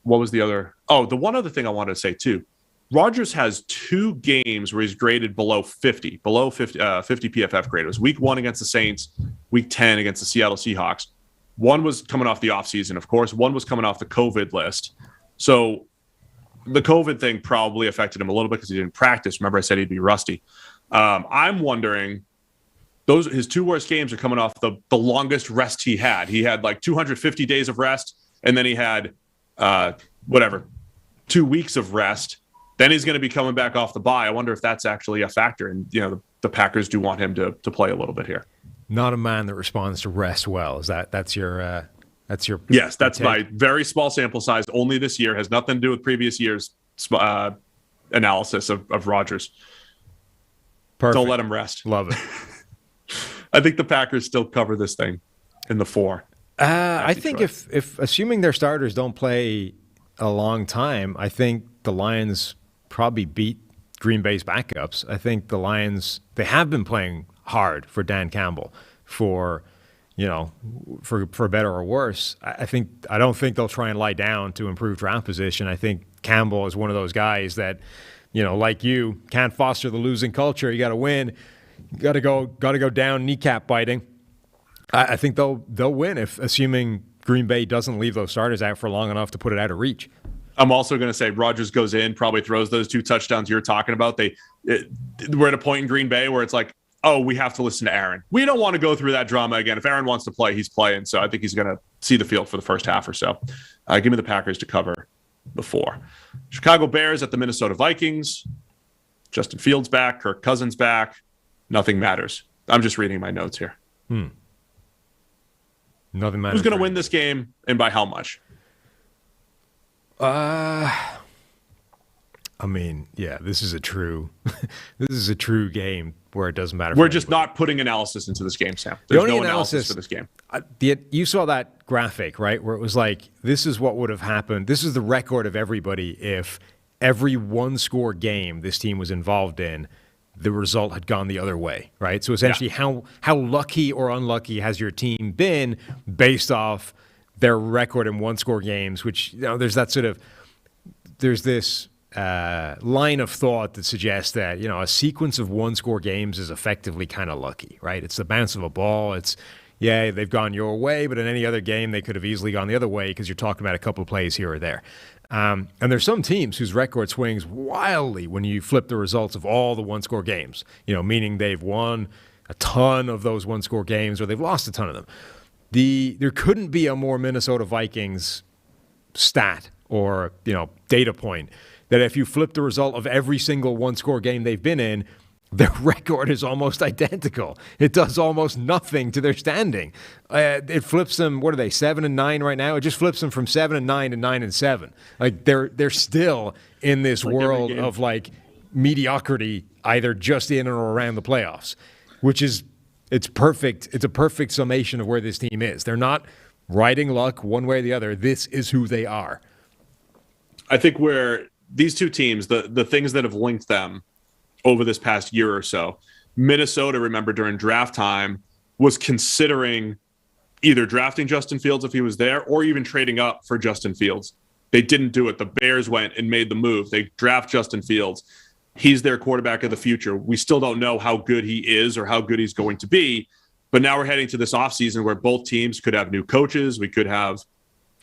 was the other? Oh, the one other thing I wanted to say too. Rodgers has 2 games where he's graded below 50 PFF grade. It was week 1 against the Saints, week 10 against the Seattle Seahawks. One was coming off the offseason, of course. One was coming off the COVID list. So the COVID thing probably affected him a little bit because he didn't practice. Remember, I said he'd be rusty. I'm wondering, his 2 worst games are coming off the longest rest he had. He had like 250 days of rest, and then he had 2 weeks of rest. Then he's going to be coming back off the bye. I wonder if that's actually a factor. And the Packers do want him to play a little bit here. Not a man that responds to rest well. Is that's your yes, that's take? My very small sample size. Only this year, has nothing to do with previous years' analysis of Rodgers. Perfect. Don't let him rest. Love it. I think the Packers still cover this thing in the 4. I think if assuming their starters don't play a long time, I think the Lions probably beat Green Bay's backups. I think the Lions, they have been playing hard for Dan Campbell for better or worse. I don't think they'll try and lie down to improve draft position. I think Campbell is one of those guys that, like you, can't foster the losing culture. You got to win. You got to go down kneecap biting. I think they'll win assuming Green Bay doesn't leave those starters out for long enough to put it out of reach. I'm also going to say Rodgers goes in, probably throws those 2 touchdowns you're talking about. We're at a point in Green Bay where it's like, oh, we have to listen to Aaron. We don't want to go through that drama again. If Aaron wants to play, he's playing. So I think he's going to see the field for the first half or so. Give me the Packers to cover the 4. Chicago Bears at the Minnesota Vikings. Justin Fields back, Kirk Cousins back. Nothing matters. I'm just reading my notes here. Nothing matters. Who's going to win this game and by how much? I mean, yeah, this is a true game where it doesn't matter. We're just not putting analysis into this game, Sam. There's no analysis for this game. You saw that graphic, right, where it was like, this is what would have happened. This is the record of everybody if every 1-score game this team was involved in, the result had gone the other way, right? So essentially, how lucky or unlucky has your team been based off their record in 1-score games, which, there's this line of thought that suggests that, a sequence of 1-score games is effectively kind of lucky, right? It's the bounce of a ball. It's, they've gone your way, but in any other game, they could have easily gone the other way because you're talking about a couple of plays here or there. And there's some teams whose record swings wildly when you flip the results of all the 1-score games, meaning they've won a ton of those 1-score games or they've lost a ton of them. There couldn't be a more Minnesota Vikings stat or, data point that if you flip the result of every single 1-score game they've been in, their record is almost identical. It does almost nothing to their standing. It flips them, what are they, 7-9 right now? It just flips them from 7-9 to 9-7. Like they're still in this world of like mediocrity, either just in or around the playoffs, which is it's perfect. It's a perfect summation of where this team is. They're not riding luck one way or the other. This is who they are. I think where these 2 teams, the things that have linked them over this past year or so, Minnesota, remember, during draft time, was considering either drafting Justin Fields if he was there or even trading up for Justin Fields. They didn't do it. The Bears went and made the move. They draft Justin Fields. He's their quarterback of the future. We still don't know how good he is or how good he's going to be, but now we're heading to this offseason where both teams could have new coaches. We could have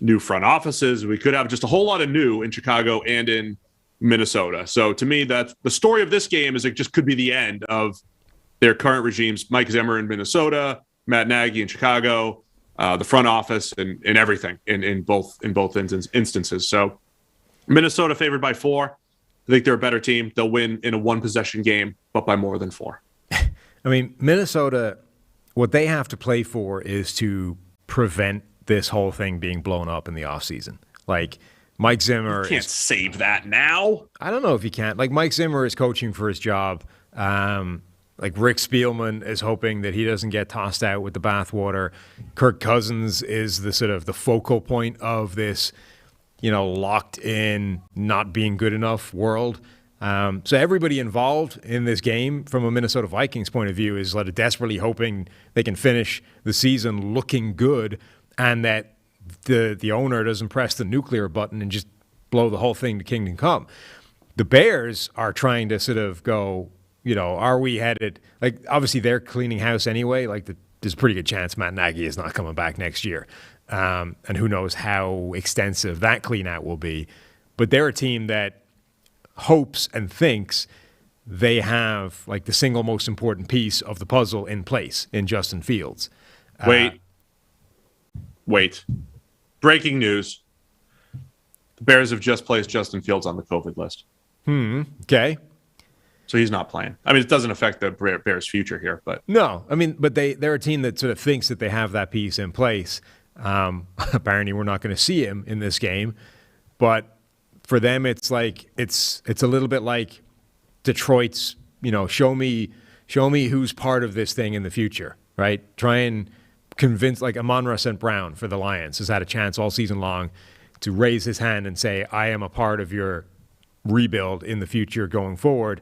new front offices. We could have just a whole lot of new in Chicago and in Minnesota. So to me, that's the story of this game. Is it just could be the end of their current regimes, Mike Zimmer in Minnesota, Matt Nagy in Chicago, the front office and everything in both instances. So Minnesota favored by 4. I think they're a better team. They'll win in a 1-possession game, but by more than 4. I mean, Minnesota, what they have to play for is to prevent this whole thing being blown up in the offseason. Like, Mike Zimmer can't save that now. I don't know if he can. Like, Mike Zimmer is coaching for his job. Like Rick Spielman is hoping that he doesn't get tossed out with the bathwater. Kirk Cousins is the sort of the focal point of this, locked in, not being good enough world. So everybody involved in this game from a Minnesota Vikings point of view is like desperately hoping they can finish the season looking good and that the owner doesn't press the nuclear button and just blow the whole thing to kingdom come. The Bears are trying to sort of go, are we headed? Like, obviously, they're cleaning house anyway. Like, there's a pretty good chance Matt Nagy is not coming back next year. And who knows how extensive that clean out will be. But they're a team that hopes and thinks they have, like, the single most important piece of the puzzle in place in Justin Fields. Wait. Breaking news. The Bears have just placed Justin Fields on the COVID list. Okay. So he's not playing. I mean, it doesn't affect the Bears' future here, but no. I mean, but they're a team that sort of thinks that they have that piece in place. Apparently, we're not going to see him in this game, but for them, it's like it's a little bit like Detroit's. Show me who's part of this thing in the future, right? Try and convince, like Amon-Ra St. Brown for the Lions has had a chance all season long to raise his hand and say, I am a part of your rebuild in the future going forward.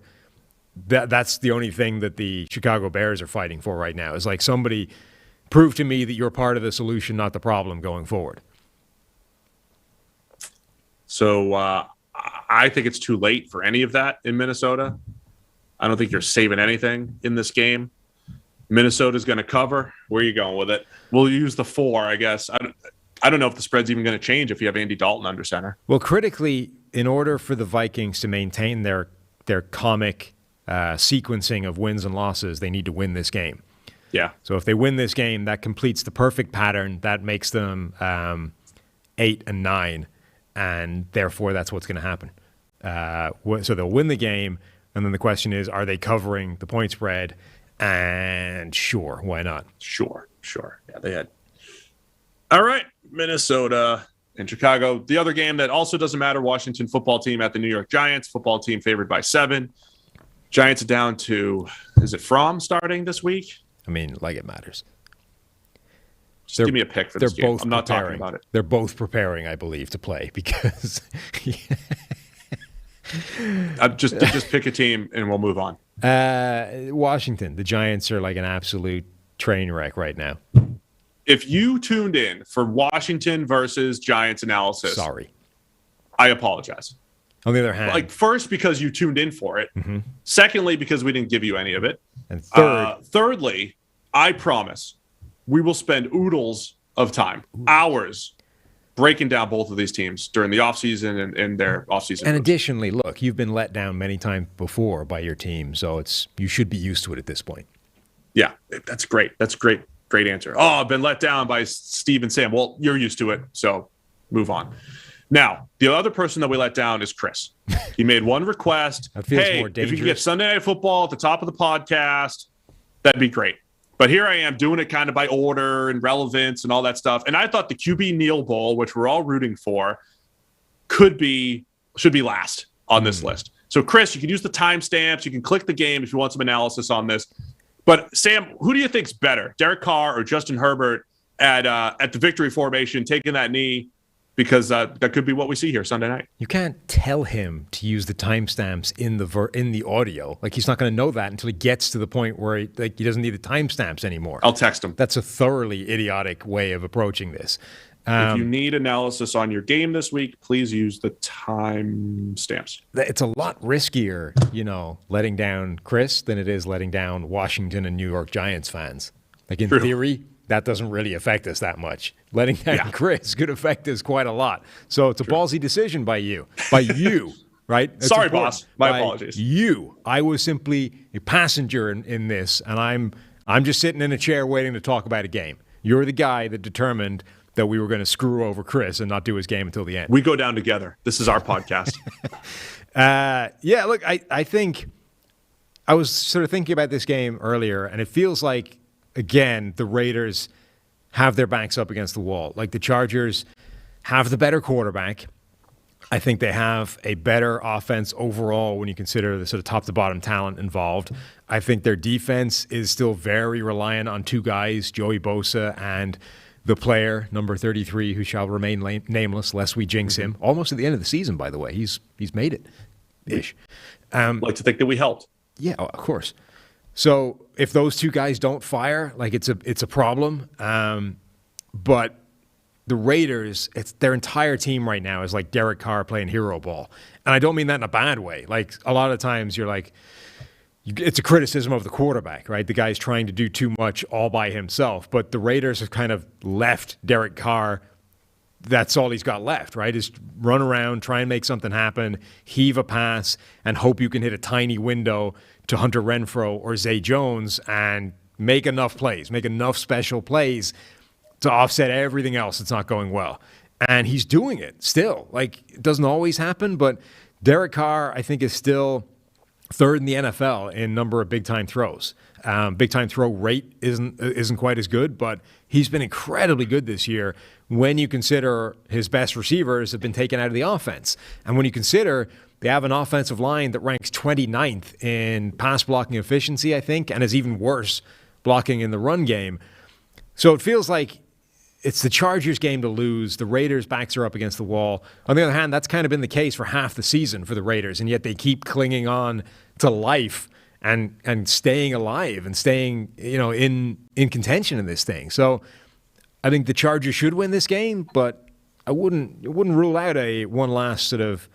That's the only thing that the Chicago Bears are fighting for right now. Is like, somebody prove to me that you're part of the solution, not the problem going forward. So I think it's too late for any of that in Minnesota. I don't think you're saving anything in this game. Minnesota's going to cover. Where are you going with it? We'll use the 4, I guess. I don't know if the spread's even going to change if you have Andy Dalton under center. Well, critically, in order for the Vikings to maintain their comic sequencing of wins and losses, they need to win this game. Yeah. So if they win this game, that completes the perfect pattern. That makes them 8-9, and therefore that's what's going to happen. So they'll win the game, and then the question is, are they covering the point spread? And sure, why not? Sure. Yeah, they had. All right, Minnesota and Chicago. The other game that also doesn't matter, Washington football team at the New York Giants. Football team favored by 7. Giants are down to, is it Fromm starting this week? I mean, like it matters. Just give me a pick for this game. I'm not talking about it. They're both preparing, I believe, to play because... just pick a team and we'll move on. Washington. The Giants are like an absolute train wreck right now. If you tuned in for Washington versus Giants analysis, sorry, I apologize. On the other hand, like, first, because you tuned in for it. Mm-hmm. Secondly, because we didn't give you any of it. And thirdly, I promise we will spend oodles of time, hours, breaking down both of these teams during the offseason and their offseason. And additionally, look, you've been let down many times before by your team, so you should be used to it at this point. Yeah, that's great. That's great. Great answer. Oh, I've been let down by Steve and Sam. Well, you're used to it, so move on. Now, the other person that we let down is Chris. He made one request. That feels hey, more dangerous. If you could get Sunday Night Football at the top of the podcast, that'd be great. But here I am doing it kind of by order and relevance and all that stuff. And I thought the QB Neal Bowl, which we're all rooting for, should be last on this list. So, Chris, you can use the timestamps. You can click the game if you want some analysis on this. But, Sam, who do you think's better, Derek Carr or Justin Herbert at the victory formation, taking that knee? Because that could be what we see here Sunday night. You can't tell him to use the timestamps in the audio. Like, he's not going to know that until he gets to the point where he doesn't need the timestamps anymore. I'll text him. That's a thoroughly idiotic way of approaching this. If you need analysis on your game this week, please use the timestamps. It's a lot riskier, letting down Chris than it is letting down Washington and New York Giants fans. Like, in theory, that doesn't really affect us that much. Letting down Chris could affect us quite a lot. So it's a ballsy decision by you. Right? It's sorry, important. Boss. My apologies. You. I was simply a passenger in this, and I'm just sitting in a chair waiting to talk about a game. You're the guy that determined that we were going to screw over Chris and not do his game until the end. We go down together. This is our podcast. Look, I think I was sort of thinking about this game earlier, and it feels like, again, the Raiders have their backs up against the wall. Like, the Chargers have the better quarterback. I think they have a better offense overall when you consider the sort of top to bottom talent involved. I think their defense is still very reliant on two guys, Joey Bosa and the player, number 33, who shall remain nameless, lest we jinx him. Almost at the end of the season, by the way. He's made it-ish. Like to think that we helped. Yeah, of course. So if those two guys don't fire, like it's a problem. But the Raiders, their entire team right now is like Derek Carr playing hero ball. And I don't mean that in a bad way. Like a lot of times you're like, it's a criticism of the quarterback, right? The guy's trying to do too much all by himself. But the Raiders have kind of left Derek Carr. That's all he's got left, right? Is run around, try and make something happen, heave a pass, and hope you can hit a tiny window to Hunter Renfrow or Zay Jones and make enough plays, make enough special plays to offset everything else that's not going well. And he's doing it still. Like, it doesn't always happen, but Derek Carr, I think, is still third in the NFL in number of big-time throws. Big-time throw rate isn't quite as good, but he's been incredibly good this year when you consider his best receivers have been taken out of the offense. And when you consider they have an offensive line that ranks 29th in pass blocking efficiency, I think, and is even worse blocking in the run game. So it feels like it's the Chargers' game to lose. The Raiders' backs are up against the wall. On the other hand, that's kind of been the case for half the season for the Raiders, and yet they keep clinging on to life and staying alive and staying, in contention in this thing. So I think the Chargers should win this game, but I wouldn't rule out one last sort of,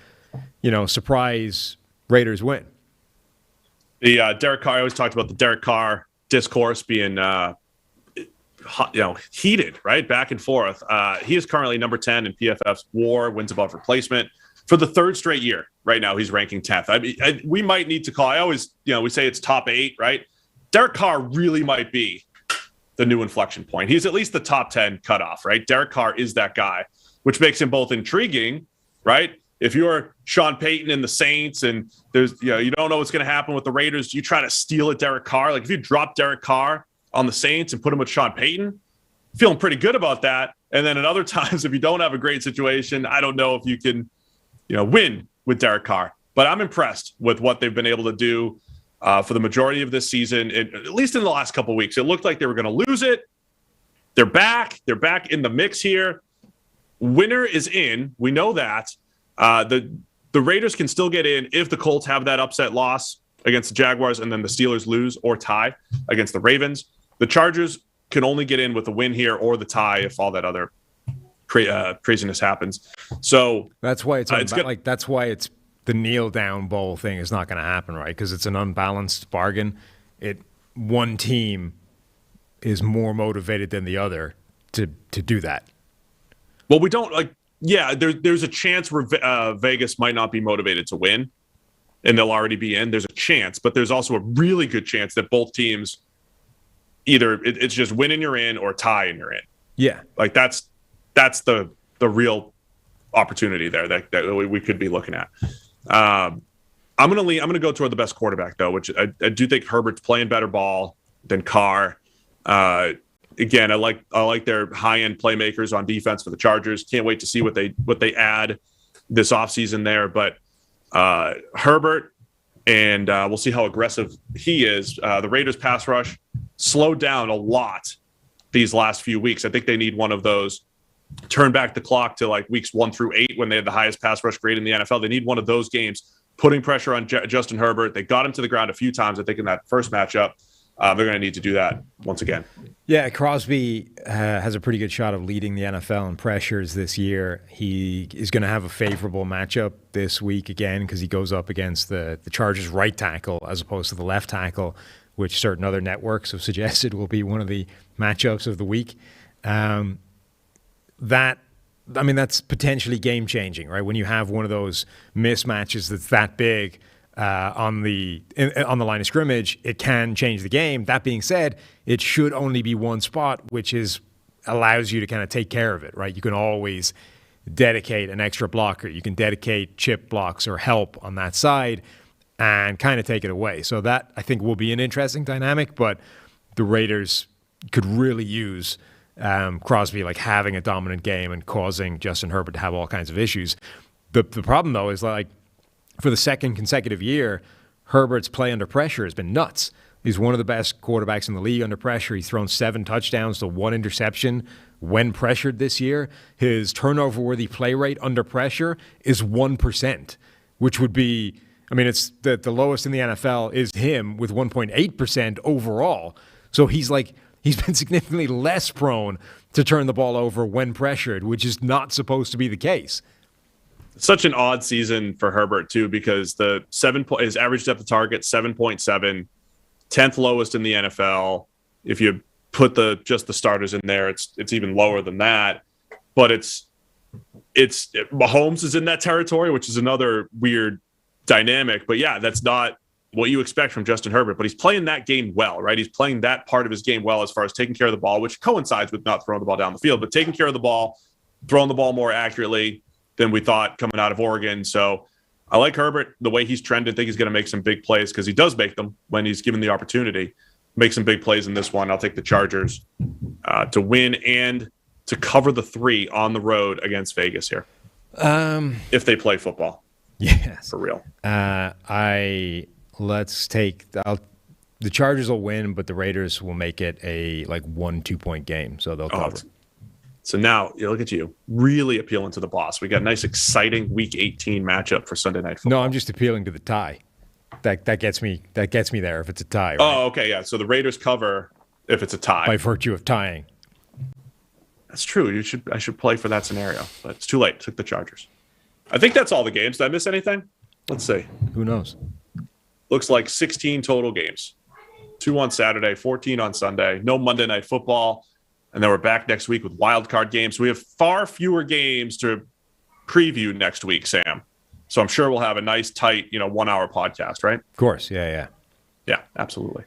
surprise Raiders win. The Derek Carr, I always talked about the Derek Carr discourse being heated, right? Back and forth. He is currently number 10 in PFF's WAR, wins above replacement. For the third straight year, right now, he's ranking 10th. We might need to call, I always, we say it's top 8, right? Derek Carr really might be the new inflection point. He's at least the top 10 cutoff, right? Derek Carr is that guy, which makes him both intriguing, right? If you're Sean Payton and the Saints and there's, you don't know what's going to happen with the Raiders, you try to steal at Derek Carr. Like if you drop Derek Carr on the Saints and put him with Sean Payton, feeling pretty good about that. And then at other times, if you don't have a great situation, I don't know if you can, win with Derek Carr. But I'm impressed with what they've been able to do for the majority of this season, at least in the last couple of weeks. It looked like they were going to lose it. They're back. They're back in the mix here. Winner is in. We know that. The Raiders can still get in if the Colts have that upset loss against the Jaguars and then the Steelers lose or tie against the Ravens. The Chargers can only get in with a win here or the tie if all that other craziness happens. So that's why that's why it's the kneel down bowl thing is not going to happen, right? Because it's an unbalanced bargain. One team is more motivated than the other to do that. Well, we don't like. Yeah, there's a chance where Vegas might not be motivated to win, and they'll already be in. There's a chance, but there's also a really good chance that both teams either it's just win and you're in or tie and you're in. Yeah, like that's the real opportunity there that we could be looking at. I'm gonna go toward the best quarterback though, which I do think Herbert's playing better ball than Carr. Again, I like their high-end playmakers on defense for the Chargers. Can't wait to see what they add this offseason there. But Herbert, and we'll see how aggressive he is. The Raiders' pass rush slowed down a lot these last few weeks. I think they need one of those. Turn back the clock to like weeks 1 through 8 when they had the highest pass rush grade in the NFL. They need one of those games, putting pressure on Justin Herbert. They got him to the ground a few times, I think, in that first matchup. They're going to need to do that once again. Yeah, Crosby has a pretty good shot of leading the NFL in pressures this year. He is going to have a favorable matchup this week again because he goes up against the Chargers' right tackle as opposed to the left tackle, which certain other networks have suggested will be one of the matchups of the week. That's potentially game-changing, right? When you have one of those mismatches that's that big on the line of scrimmage, it can change the game. That being said, it should only be one spot, which allows you to kind of take care of it, right? You can always dedicate an extra blocker. You can dedicate chip blocks or help on that side and kind of take it away. So that, I think, will be an interesting dynamic, but the Raiders could really use Crosby like having a dominant game and causing Justin Herbert to have all kinds of issues. The problem, though, is like for the second consecutive year, Herbert's play under pressure has been nuts. He's one of the best quarterbacks in the league under pressure. He's thrown 7 touchdowns to 1 interception when pressured this year. His turnover-worthy play rate under pressure is 1%, which would be, I mean, it's the lowest in the NFL is him with 1.8% overall. So he's been significantly less prone to turn the ball over when pressured, which is not supposed to be the case. Such an odd season for Herbert, too, because his average depth of target, 7.7, 10th lowest in the NFL. If you put just the starters in there, it's even lower than that. But Mahomes is in that territory, which is another weird dynamic. But yeah, that's not what you expect from Justin Herbert. But he's playing that game well, right? He's playing that part of his game well as far as taking care of the ball, which coincides with not throwing the ball down the field, but taking care of the ball, throwing the ball more accurately than we thought coming out of Oregon. So I like Herbert, the way he's trended. I think he's going to make some big plays because he does make them when he's given the opportunity. Make some big plays in this one. I'll take the Chargers to win and to cover the 3 on the road against Vegas here. If they play football. Yes. For real. The Chargers will win, but the Raiders will make it a 1-2 point game. So they'll cover. So now, look at you, really appealing to the boss. We got a nice, exciting Week 18 matchup for Sunday Night Football. No, I'm just appealing to the tie. That gets me there if it's a tie. Right? Oh, okay, yeah. So the Raiders cover if it's a tie. By virtue of tying. That's true. I should play for that scenario, but it's too late. Took the Chargers. I think that's all the games. Did I miss anything? Let's see. Who knows? Looks like 16 total games. 2 on Saturday, 14 on Sunday. No Monday Night Football. And then we're back next week with wild card games. We have far fewer games to preview next week, Sam. So I'm sure we'll have a nice, tight, 1-hour podcast, right? Of course. Yeah. Yeah, absolutely.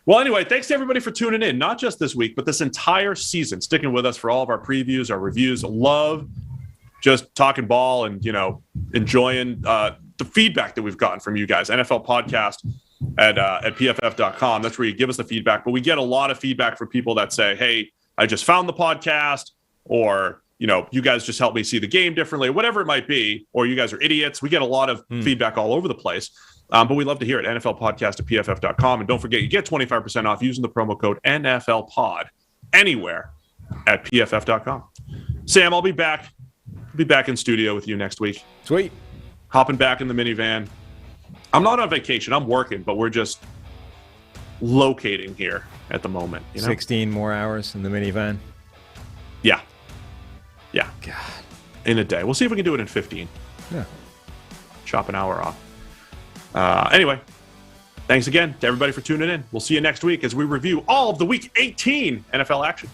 Well, anyway, thanks to everybody for tuning in, not just this week, but this entire season, sticking with us for all of our previews, our reviews. Love just talking ball and, enjoying the feedback that we've gotten from you guys. NFL podcast at PFF.com. That's where you give us the feedback. But we get a lot of feedback from people that say, hey, I just found the podcast, or, you guys just helped me see the game differently, whatever it might be, or you guys are idiots. We get a lot of feedback all over the place. But we love to hear it. NFL podcast at PFF.com. And don't forget, you get 25% off using the promo code NFLPOD anywhere at PFF.com. Sam, I'll be back. I'll be back in studio with you next week. Sweet. Hopping back in the minivan. I'm not on vacation. I'm working, but we're just locating here at the moment. 16 more hours in the minivan? Yeah. God. In a day. We'll see if we can do it in 15. Yeah. Chop an hour off. Anyway, thanks again to everybody for tuning in. We'll see you next week as we review all of the Week 18 NFL action.